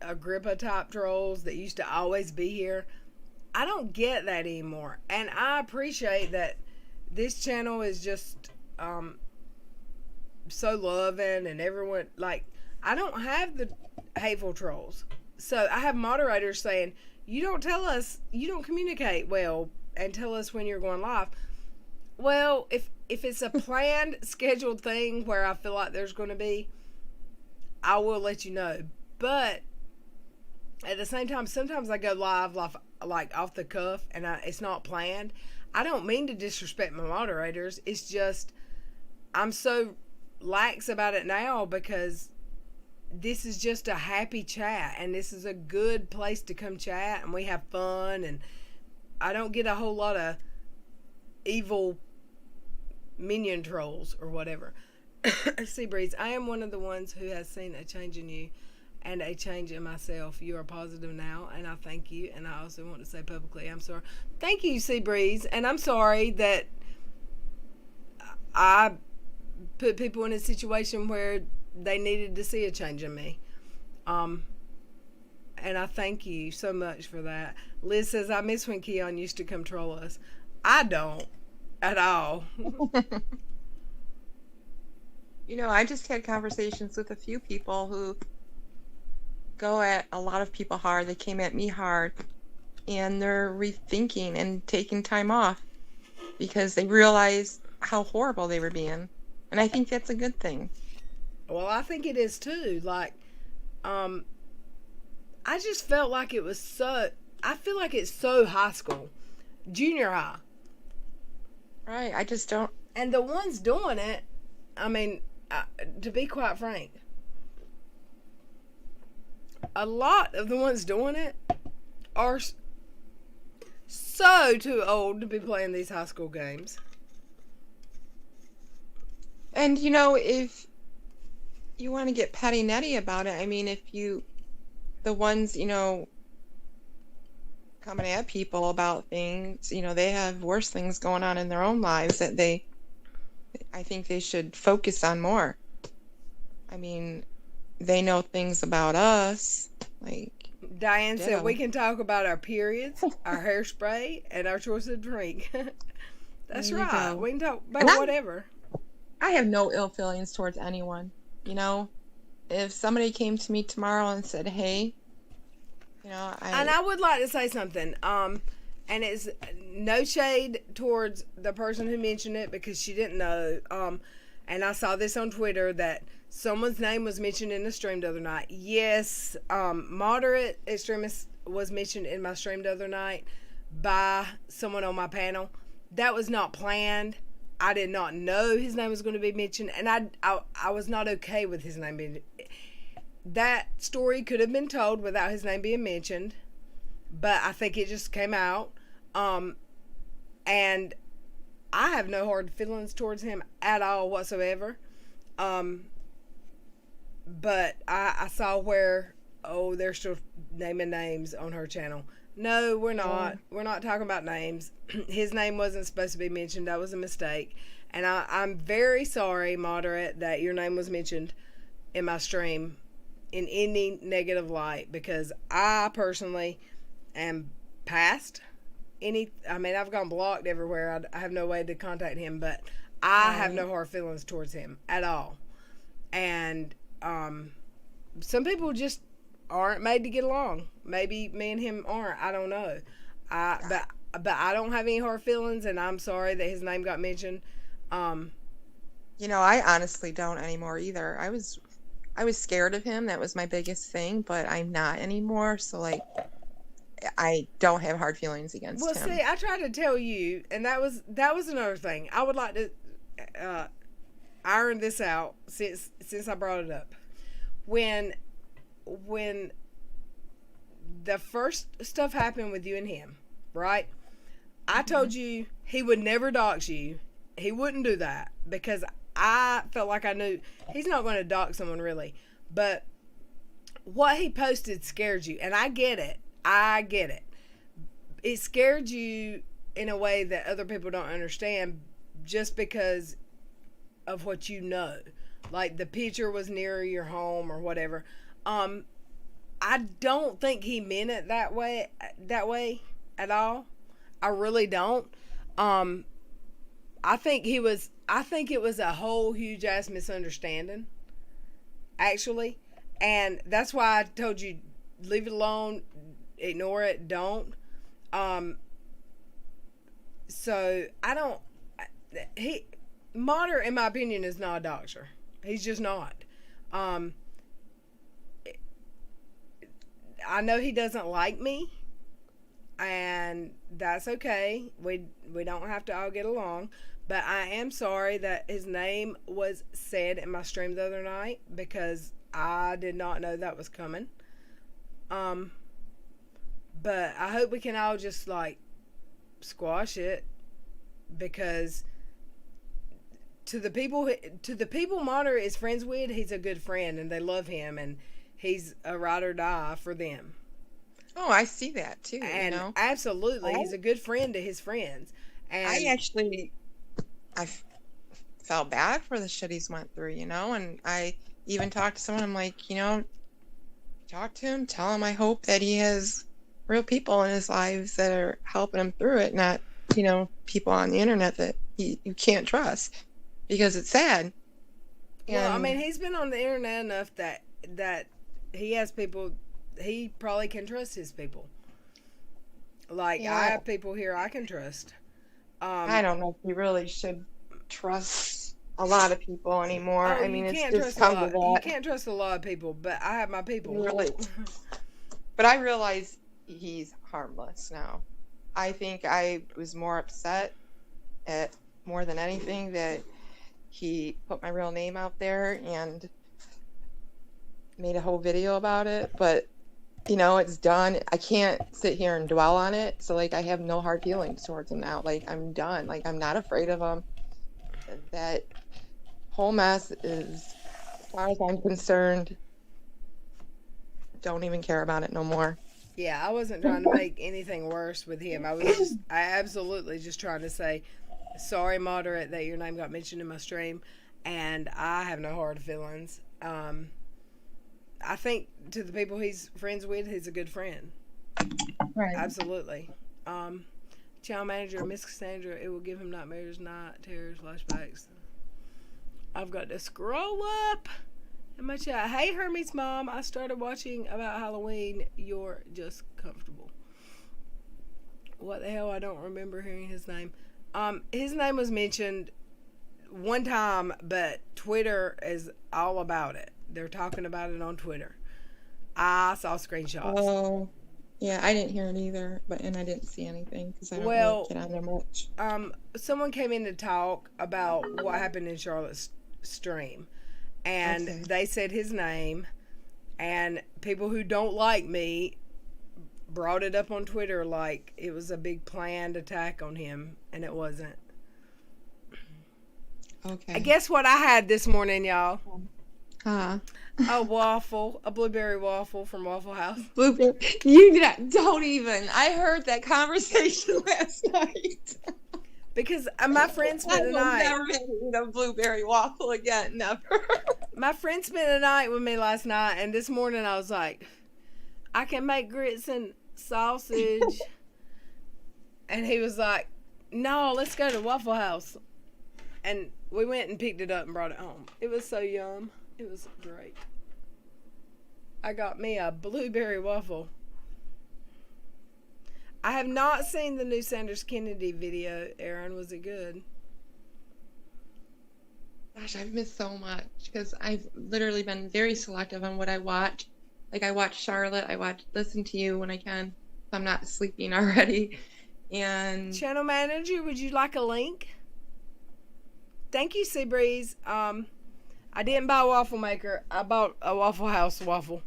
Agrippa type trolls that used to always be here? I don't get that anymore, and I appreciate that this channel is just so loving, and everyone, like, I don't have the hateful trolls. So I have moderators saying, you don't communicate well and tell us when you're going live. Well, if it's a planned, scheduled thing where I feel like there's going to be, I will let you know. But at the same time, sometimes I go live like off the cuff, and it's not planned. I don't mean to disrespect my moderators. It's just I'm so lax about it now because this is just a happy chat, and this is a good place to come chat, and we have fun, and I don't get a whole lot of evil minion trolls or whatever. Seabreeze, I am one of the ones who has seen a change in you and a change in myself. You are positive now, and I thank you. And I also want to say publicly, I'm sorry. Thank you, Seabreeze, and I'm sorry that I put people in a situation where they needed to see a change in me. And I thank you so much for that. Liz says, I miss when Keon used to come troll us. I don't at all. You know, I just had conversations with a few people who go at a lot of people hard. They came at me hard, and they're rethinking and taking time off because they realized how horrible they were being. And I think that's a good thing. Well, I think it is too. Like, I just felt like it was I feel like it's so high school, junior high. Right, I just don't. And the ones doing it, I mean, to be quite frank, a lot of the ones doing it are so too old to be playing these high school games. And, you know, if you want to get petty netty about it, I mean, the ones, you know, coming at people about things, you know, they have worse things going on in their own lives that I think they should focus on more. I mean, they know things about us, like Diane said we can talk about our periods, our hairspray, and our choice of drink. That's right. We can talk about whatever. I have no ill feelings towards anyone. You know, if somebody came to me tomorrow and said, hey, you know, and I would like to say something, and it's no shade towards the person who mentioned it because she didn't know, and I saw this on Twitter that someone's name was mentioned in the stream the other night. Yes, moderate extremist was mentioned in my stream the other night by someone on my panel. That was not planned. I did not know his name was going to be mentioned, and I was not okay with his name being. That story could have been told without his name being mentioned, but I think it just came out. And I have no hard feelings towards him at all whatsoever. But I saw where, they're still naming names on her channel. No, we're not. We're not talking about names. His name wasn't supposed to be mentioned. That was a mistake. And I'm very sorry, Moderate, that your name was mentioned in my stream in any negative light, because I personally am past I've gone blocked everywhere. I have no way to contact him, but I have no hard feelings towards him at all. And some people just aren't made to get along. Maybe me and him aren't. I don't know. But I don't have any hard feelings, and I'm sorry that his name got mentioned. You know, I honestly don't anymore either. I was scared of him. That was my biggest thing, but I'm not anymore. So, like, I don't have hard feelings against him. Well, see, I tried to tell you, and that was another thing. I would like to iron this out since I brought it up. When the first stuff happened with you and him, right? I told you he would never dox you. He wouldn't do that because I felt like I knew he's not going to dox someone really. But what he posted scared you, and I get it. It scared you in a way that other people don't understand just because of what you know. Like the picture was near your home or whatever. I don't think he meant it that way at all. I really don't. I think it was a whole huge ass misunderstanding, actually. And that's why I told you, leave it alone, ignore it, don't. So Motter, in my opinion, is not a doctor. He's just not. I know he doesn't like me, and that's okay. We don't have to all get along, but I am sorry that his name was said in my stream the other night because I did not know that was coming. But I hope we can all just like squash it, because to the people Monter is friends with, he's a good friend and they love him and he's a ride or die for them. Oh, I see that too. And you know? absolutely, he's a good friend to his friends. And I felt bad for the shit he's went through, you know, and I even talked to someone. I'm like, you know, talk to him, tell him I hope that he has real people in his lives that are helping him through it, not, you know, people on the internet that you can't trust, because it's sad. Well, I mean, he's been on the internet enough that he has people, he probably can trust his people. Like, yeah. I have people here I can trust. I don't know if you really should trust a lot of people anymore. I mean, it's just come to that. You can't trust a lot of people, but I have my people. Really. But I realize he's harmless now. I think I was more upset at more than anything that he put my real name out there and made a whole video about it. But, you know, it's done. I can't sit here and dwell on it. So, like, I have no hard feelings towards him now. Like, I'm done. Like, I'm not afraid of him. That whole mess is, as far as I'm concerned, don't even care about it no more. Yeah, I wasn't trying to make anything worse with him. I absolutely just trying to say, sorry, moderate, that your name got mentioned in my stream, and I have no hard feelings. I think to the people he's friends with, he's a good friend. Right. Absolutely. Channel manager, Miss Cassandra, it will give him nightmares, night terrors, flashbacks. I've got to scroll up in my chat. Hey, Hermes mom, I started watching about Halloween. You're just comfortable. What the hell? I don't remember hearing his name. His name was mentioned one time, but Twitter is all about it. They're talking about it on Twitter. I saw screenshots. Oh, yeah, I didn't hear it either, and I didn't see anything because I don't really get on there much. Someone came in to talk about what happened in Charlotte's stream, and they said his name, and people who don't like me brought it up on Twitter like it was a big planned attack on him, and it wasn't. Okay. Guess what I had this morning, y'all? A waffle, a blueberry waffle from Waffle House. Blueberry? Don't even. I heard that conversation last night. Because my friend spent the night. Never eat a blueberry waffle again. Never. My friend spent the night with me last night, and this morning I was like, I can make grits and sausage. And he was like, no, let's go to Waffle House. And we went and picked it up and brought it home. It was so yum. It was great. I got me a blueberry waffle. I have not seen the new Sanders Kennedy video. Aaron, was it good? Gosh, I've missed so much because I've literally been very selective on what I watch. Like, I watch Charlotte. I listen to you when I can. If I'm not sleeping already. And channel manager, would you like a link? Thank you, Seabreeze. I didn't buy a waffle maker. I bought a Waffle House waffle.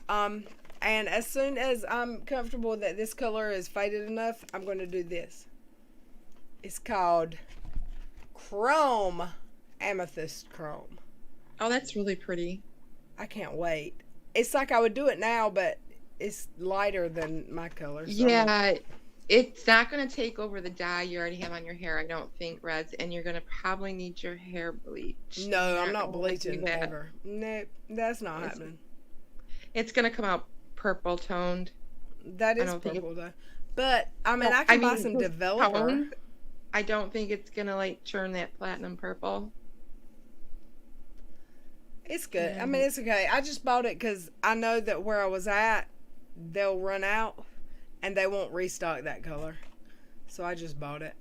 And as soon as I'm comfortable that this color is faded enough, I'm going to do this. It's called Chrome Amethyst Chrome. Oh, that's really pretty. I can't wait. It's like I would do it now, but it's lighter than my color. So yeah, it's not going to take over the dye you already have on your hair, I don't think, Reds, and you're going to probably need your hair bleached. No, I'm not bleaching ever. Nope, that's not happening. It's going to come out purple toned. That is purple though. But I mean, I can buy some developer. I don't think it's going to like churn that platinum purple. It's good. Yeah. I mean, it's okay. I just bought it because I know that where I was at, they'll run out. And they won't restock that color. So I just bought it.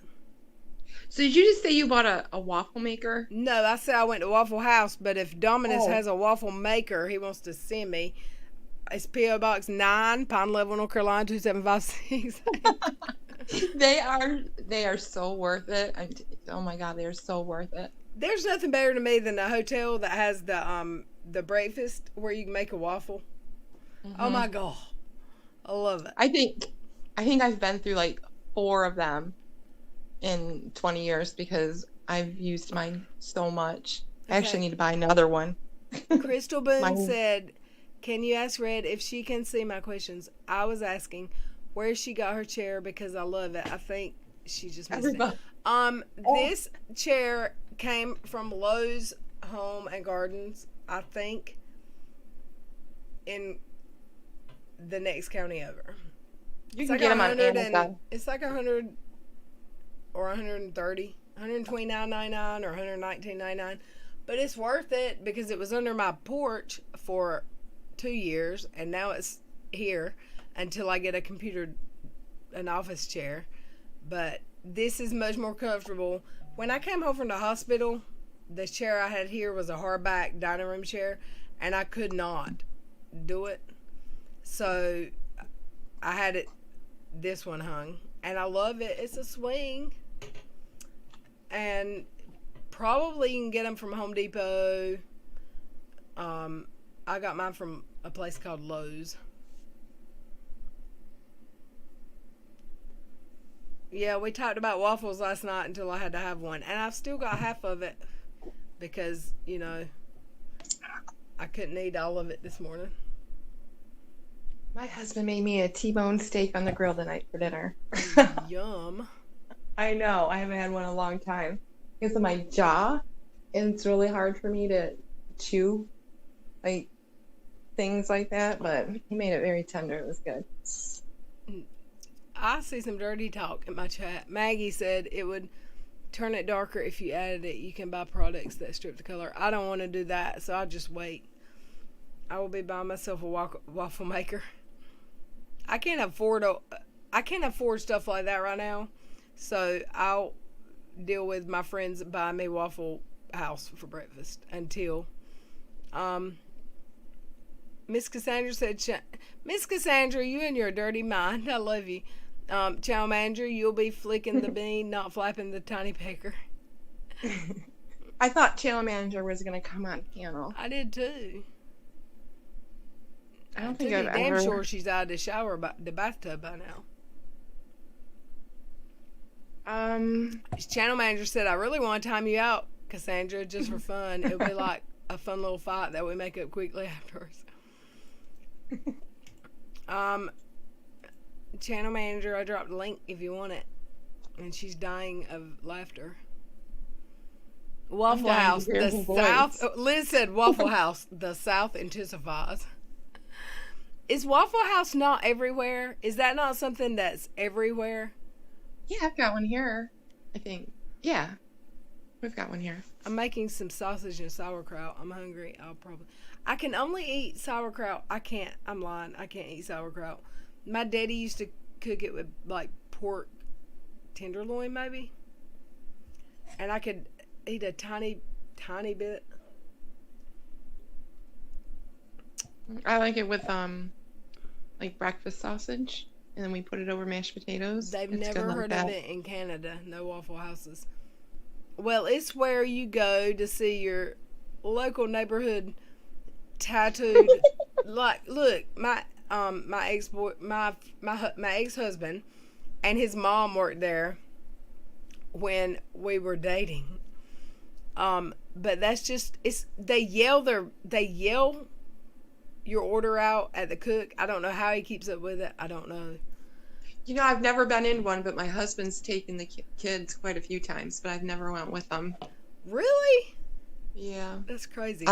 So did you just say you bought a waffle maker? No, I said I went to Waffle House, but if Dominus has a waffle maker he wants to send me, it's P.O. Box 9, Pine Level, North Carolina, 27566. They are so worth it. Oh my God, they are so worth it. There's nothing better to me than a hotel that has the the breakfast where you can make a waffle. Oh my God. I love it. I think I've been through like 4 of them in 20 years because I've used mine so much. I actually need to buy another one. Crystal Boone said, can you ask Red if she can see my questions? I was asking where she got her chair because I love it. I think she just missed it. This chair came from Lowe's Home and Gardens, I think, in the next county over. You can get them on Amazon. It's like 100 or 130, 129.99 or 119.99, but it's worth it because it was under my porch for 2 years, and now it's here until I get an office chair. But this is much more comfortable. When I came home from the hospital, the chair I had here was a hardback dining room chair, and I could not do it. So I had this one hung, and I love it. It's a swing, and probably you can get them from Home Depot. I got mine from a place called Lowe's. Yeah, we talked about waffles last night until I had to have one, and I've still got half of it because, you know, I couldn't eat all of it this morning. My husband made me a T-bone steak on the grill tonight for dinner. Yum. I know. I haven't had one in a long time because of my jaw, and it's really hard for me to chew, like, things like that, but he made it very tender. It was good. I see some dirty talk in my chat. Maggie said it would turn it darker if you added it. You can buy products that strip the color. I don't want to do that, so I'll just wait. I will be buying myself a waffle maker. I can't afford stuff like that right now, so I'll deal with my friends buying me Waffle House for breakfast until Miss Cassandra said, Miss Cassandra, you and your dirty mind. I love you. Chow Manager, you'll be flicking the bean, not flapping the tiny pecker. I thought Channel Manager was going to come on panel. I did too. I don't think I've damn ever... sure she's out of the shower, the bathtub by now. Channel Manager said, I really want to time you out, Cassandra, just for fun. It'll be like a fun little fight that we make up quickly afterwards. Channel Manager, I dropped a link if you want it. And she's dying of laughter. Waffle House, the South. Liz said Waffle House, the South intensifies. Is Waffle House not everywhere? Is that not something that's everywhere? Yeah, I've got one here, I think. Yeah, we've got one here. I'm making some sausage and sauerkraut. I'm hungry. I can only eat sauerkraut. I'm lying. I can't eat sauerkraut. My daddy used to cook it with like pork tenderloin maybe. And I could eat a tiny bit. I like it with like breakfast sausage, and then we put it over mashed potatoes. They've never heard of it in Canada. No Waffle Houses. Well, it's where you go to see your local neighborhood tattooed. Like, look, my ex-husband and his mom worked there when we were dating. But that's just, they yell your order out at the cook. I don't know how he keeps up with it. I don't know. You know, I've never been in one, but my husband's taken the kids quite a few times, but I've never went with them. Really? Yeah. That's crazy.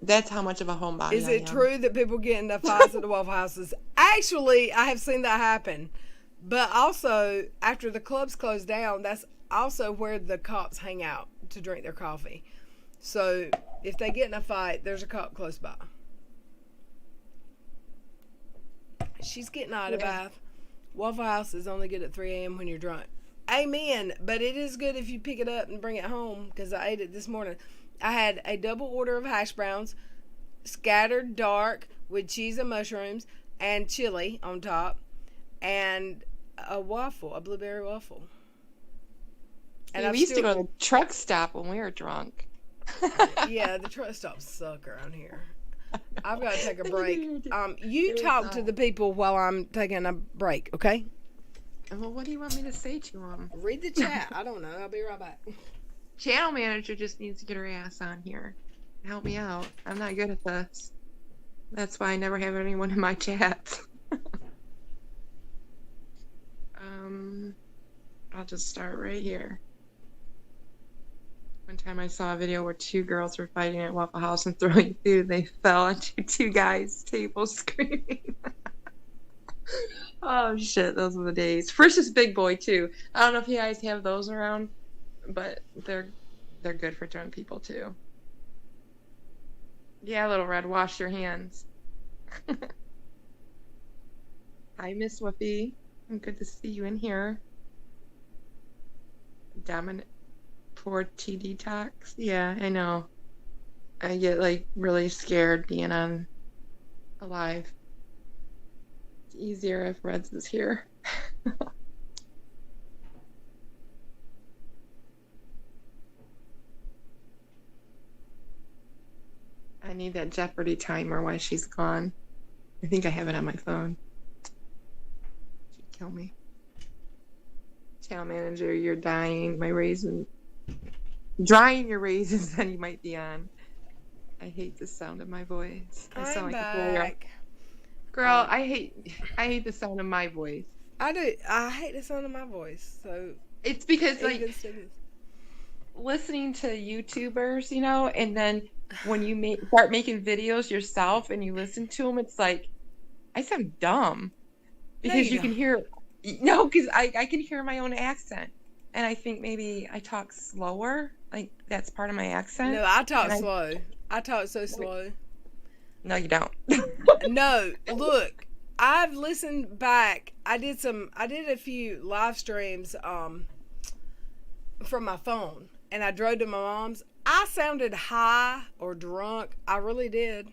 That's how much of a homebody Is it true that people get into fights at the Waffle Houses? Actually, I have seen that happen. But also, after the clubs close down, that's also where the cops hang out to drink their coffee. So, if they get in a fight, there's a cop close by. She's getting out of the bath. Waffle House is only good at 3 a.m. when you're drunk. Amen. But it is good if you pick it up and bring it home, because I ate it this morning. I had a double order of hash browns, scattered dark with cheese and mushrooms, and chili on top, and a blueberry waffle. And we used to go to the truck stop when we were drunk. Yeah, the truck stops suck around here. I've got to take a break. You talk to the people while I'm taking a break, okay? Well, what do you want me to say to them? Read the chat. I don't know. I'll be right back. Channel manager just needs to get her ass on here. Help me out. I'm not good at this. That's why I never have anyone in my chats. I'll just start right here. One time I saw a video where 2 girls were fighting at Waffle House and throwing food. They fell onto 2 guys' tables screaming. Oh shit, those were the days. First is Big Boy too. I don't know if you guys have those around, but they're good for drunk people too. Yeah, Little Red, wash your hands. Hi, Miss Whoopi. Good to see you in here. Dominant for TD Talks. Yeah, I know. I get like really scared being on alive. It's easier if Reds is here. I need that Jeopardy timer while she's gone. I think I have it on my phone. She'd kill me. Channel manager, you're dying. My raisin. Drying your raisins, then you might be on. I hate the sound of my voice. I sound like a player. Girl, I hate the sound of my voice. I do. I hate the sound of my voice. So it's because like listening to YouTubers, you know, and then when you start making videos yourself and you listen to them, it's like I sound dumb because you can hear. No, because I can hear my own accent, and I think maybe I talk slower. Like that's part of my accent. No, I talk slow. I talk so slow. No, you don't. No, look, I've listened back. I did a few live streams from my phone, and I drove to my mom's. I sounded high or drunk. I really did.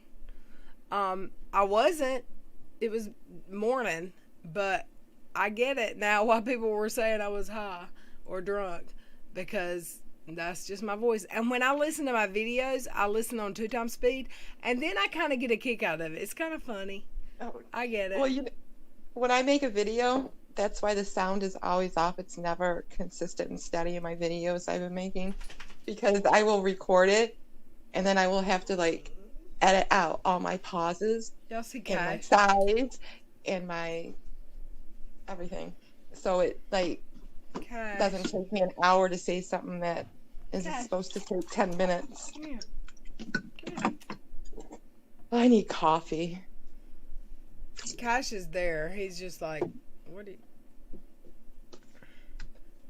I wasn't. It was morning, but I get it now why people were saying I was high or drunk, because that's just my voice. And when I listen to my videos, I listen on 2x speed, and then I kind of get a kick out of it. It's kind of funny. Oh, I get it. Well, when I make a video, that's why the sound is always off. It's never consistent and steady in my videos I've been making, because I will record it, and then I will have to like edit out all my pauses and my sides and my everything. So it like doesn't take me an hour to say something that is supposed to take 10 minutes. Come here. I need coffee. Cash is there. He's just like, what do you...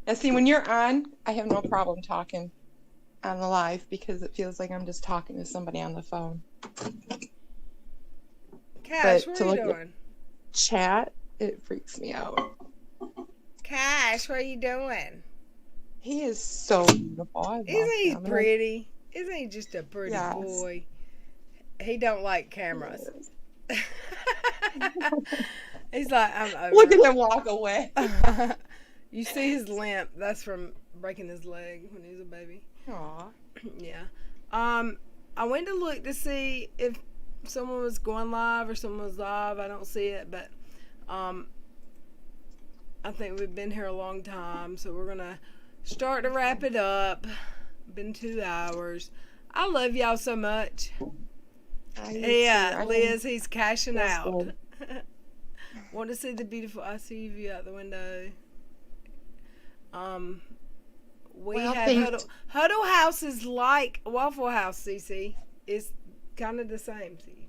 Now see, when you're on, I have no problem talking on the live because it feels like I'm just talking to somebody on the phone. Cash, what are you doing? Chat, it freaks me out. Cash, what are you doing? He is so beautiful. Isn't he pretty? Isn't he just a pretty boy? He don't like cameras. He's like, I'm over. Look at him walk away. You see his limp. That's from breaking his leg when he was a baby. Aw. Yeah. I went to look to see if someone was going live or someone was live. I don't see it, but I think we've been here a long time, so we're gonna start to wrap it up. Been 2 hours. I love y'all so much. Yeah, Liz, he's cashing out. Want to see the beautiful ICU view out the window. We have Huddle House is like Waffle House, CC. It's kind of the same. See.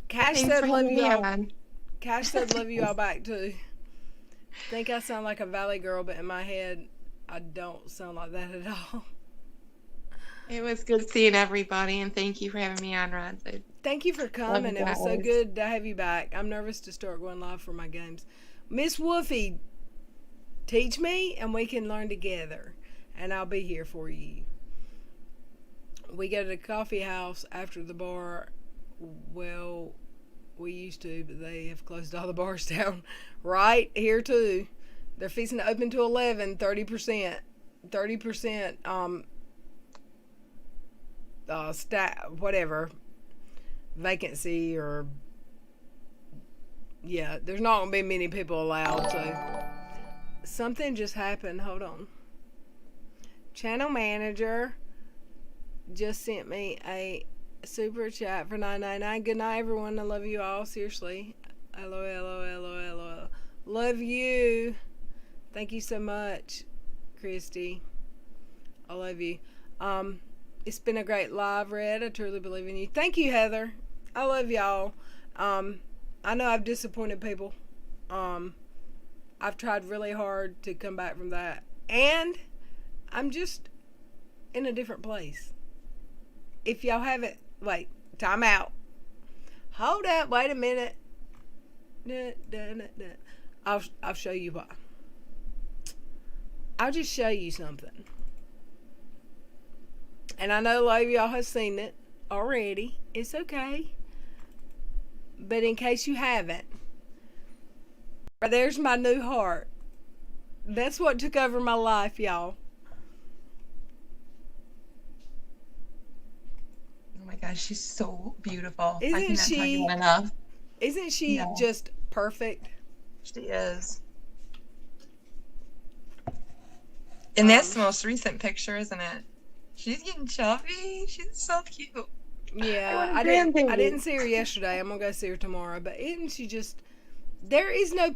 Cash said love you all. Cash said love you all back too. Think I sound like a Valley girl, but in my head, I don't sound like that at all. It was good seeing everybody, and thank you for having me on, Rod. Thank you for coming. It was so good to have you back. I'm nervous to start going live for my games. Miss Woofy, teach me, and we can learn together, and I'll be here for you. We go to the coffee house after the bar. Well, we used to, but they have closed all the bars down. Right here too. They're fixing to open to 11, 30%. 30% whatever vacancy, or yeah, there's not gonna be many people allowed. So something just happened. Hold on. Channel manager just sent me a super chat for $9.99. Good night, everyone. I love you all. Seriously. LOL. Love you. Thank you so much, Christy. I love you. It's been a great live, Red. I truly believe in you. Thank you, Heather. I love y'all. I know I've disappointed people. I've tried really hard to come back from that. And I'm just in a different place. If y'all haven't, wait, time out. Hold up, wait a minute. I'll show you why. I'll just show you something. And I know a lot of y'all have seen it already. It's okay. But in case you haven't, there's my new heart. That's what took over my life, y'all. Oh my gosh, she's so beautiful. Isn't I cannot she? tell you enough. Isn't she just perfect? She is. And that's the most recent picture, isn't it? She's getting chubby. She's so cute. Yeah, I didn't see her yesterday. I'm gonna go see her tomorrow. But isn't she just? There is no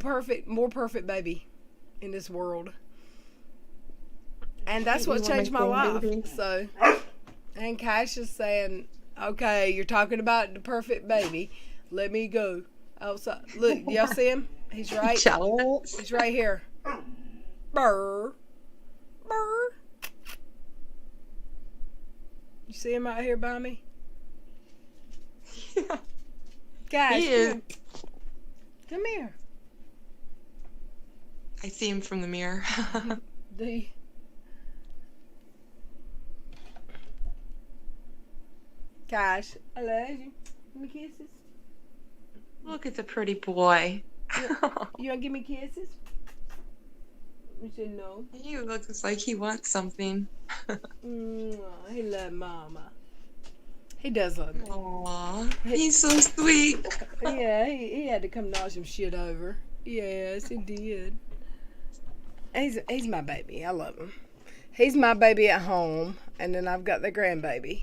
more perfect baby in this world, and that's what changed my life. So, and Cash is saying, "Okay, you're talking about the perfect baby. Let me go outside. Look, y'all see him? He's right. He's right here. Burr, burr. You see him out here by me? Yeah. Guys, come here. I see him from the mirror. Do you? Gosh, I love you. Give me kisses. Look at the pretty boy. You want to give me kisses? You said no. He looks like he wants something. He loves mama. He does love me. Aww, he's so sweet. Yeah, he had to come knock some shit over. Yes, he did. He's my baby. I love him. He's my baby at home, and then I've got the grandbaby.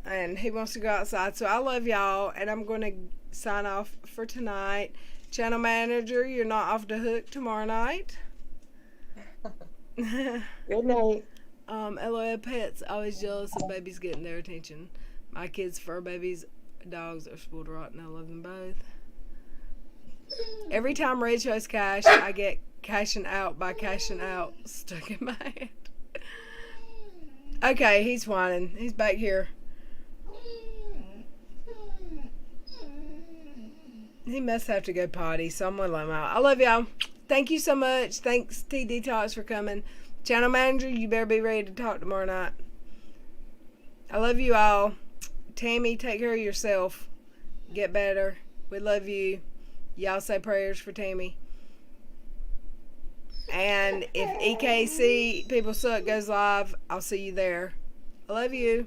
And he wants to go outside, so I love y'all, and I'm going to sign off for tonight. Channel manager, you're not off the hook tomorrow night. Good night. LOL Pets, always jealous of babies getting their attention. My kids' fur babies, dogs are spoiled rotten. I love them both. Every time Red shows Cash, I get cashing out by cashing out stuck in my head. Okay, he's whining. He's back here. He must have to go potty, so I'm gonna let him out. I love y'all. Thank you so much. Thanks, T Detox, for coming. Channel manager, you better be ready to talk tomorrow night. I love you all. Tammy, take care of yourself. Get better. We love you. Y'all say prayers for Tammy. And if EKC People Suck goes live, I'll see you there. I love you.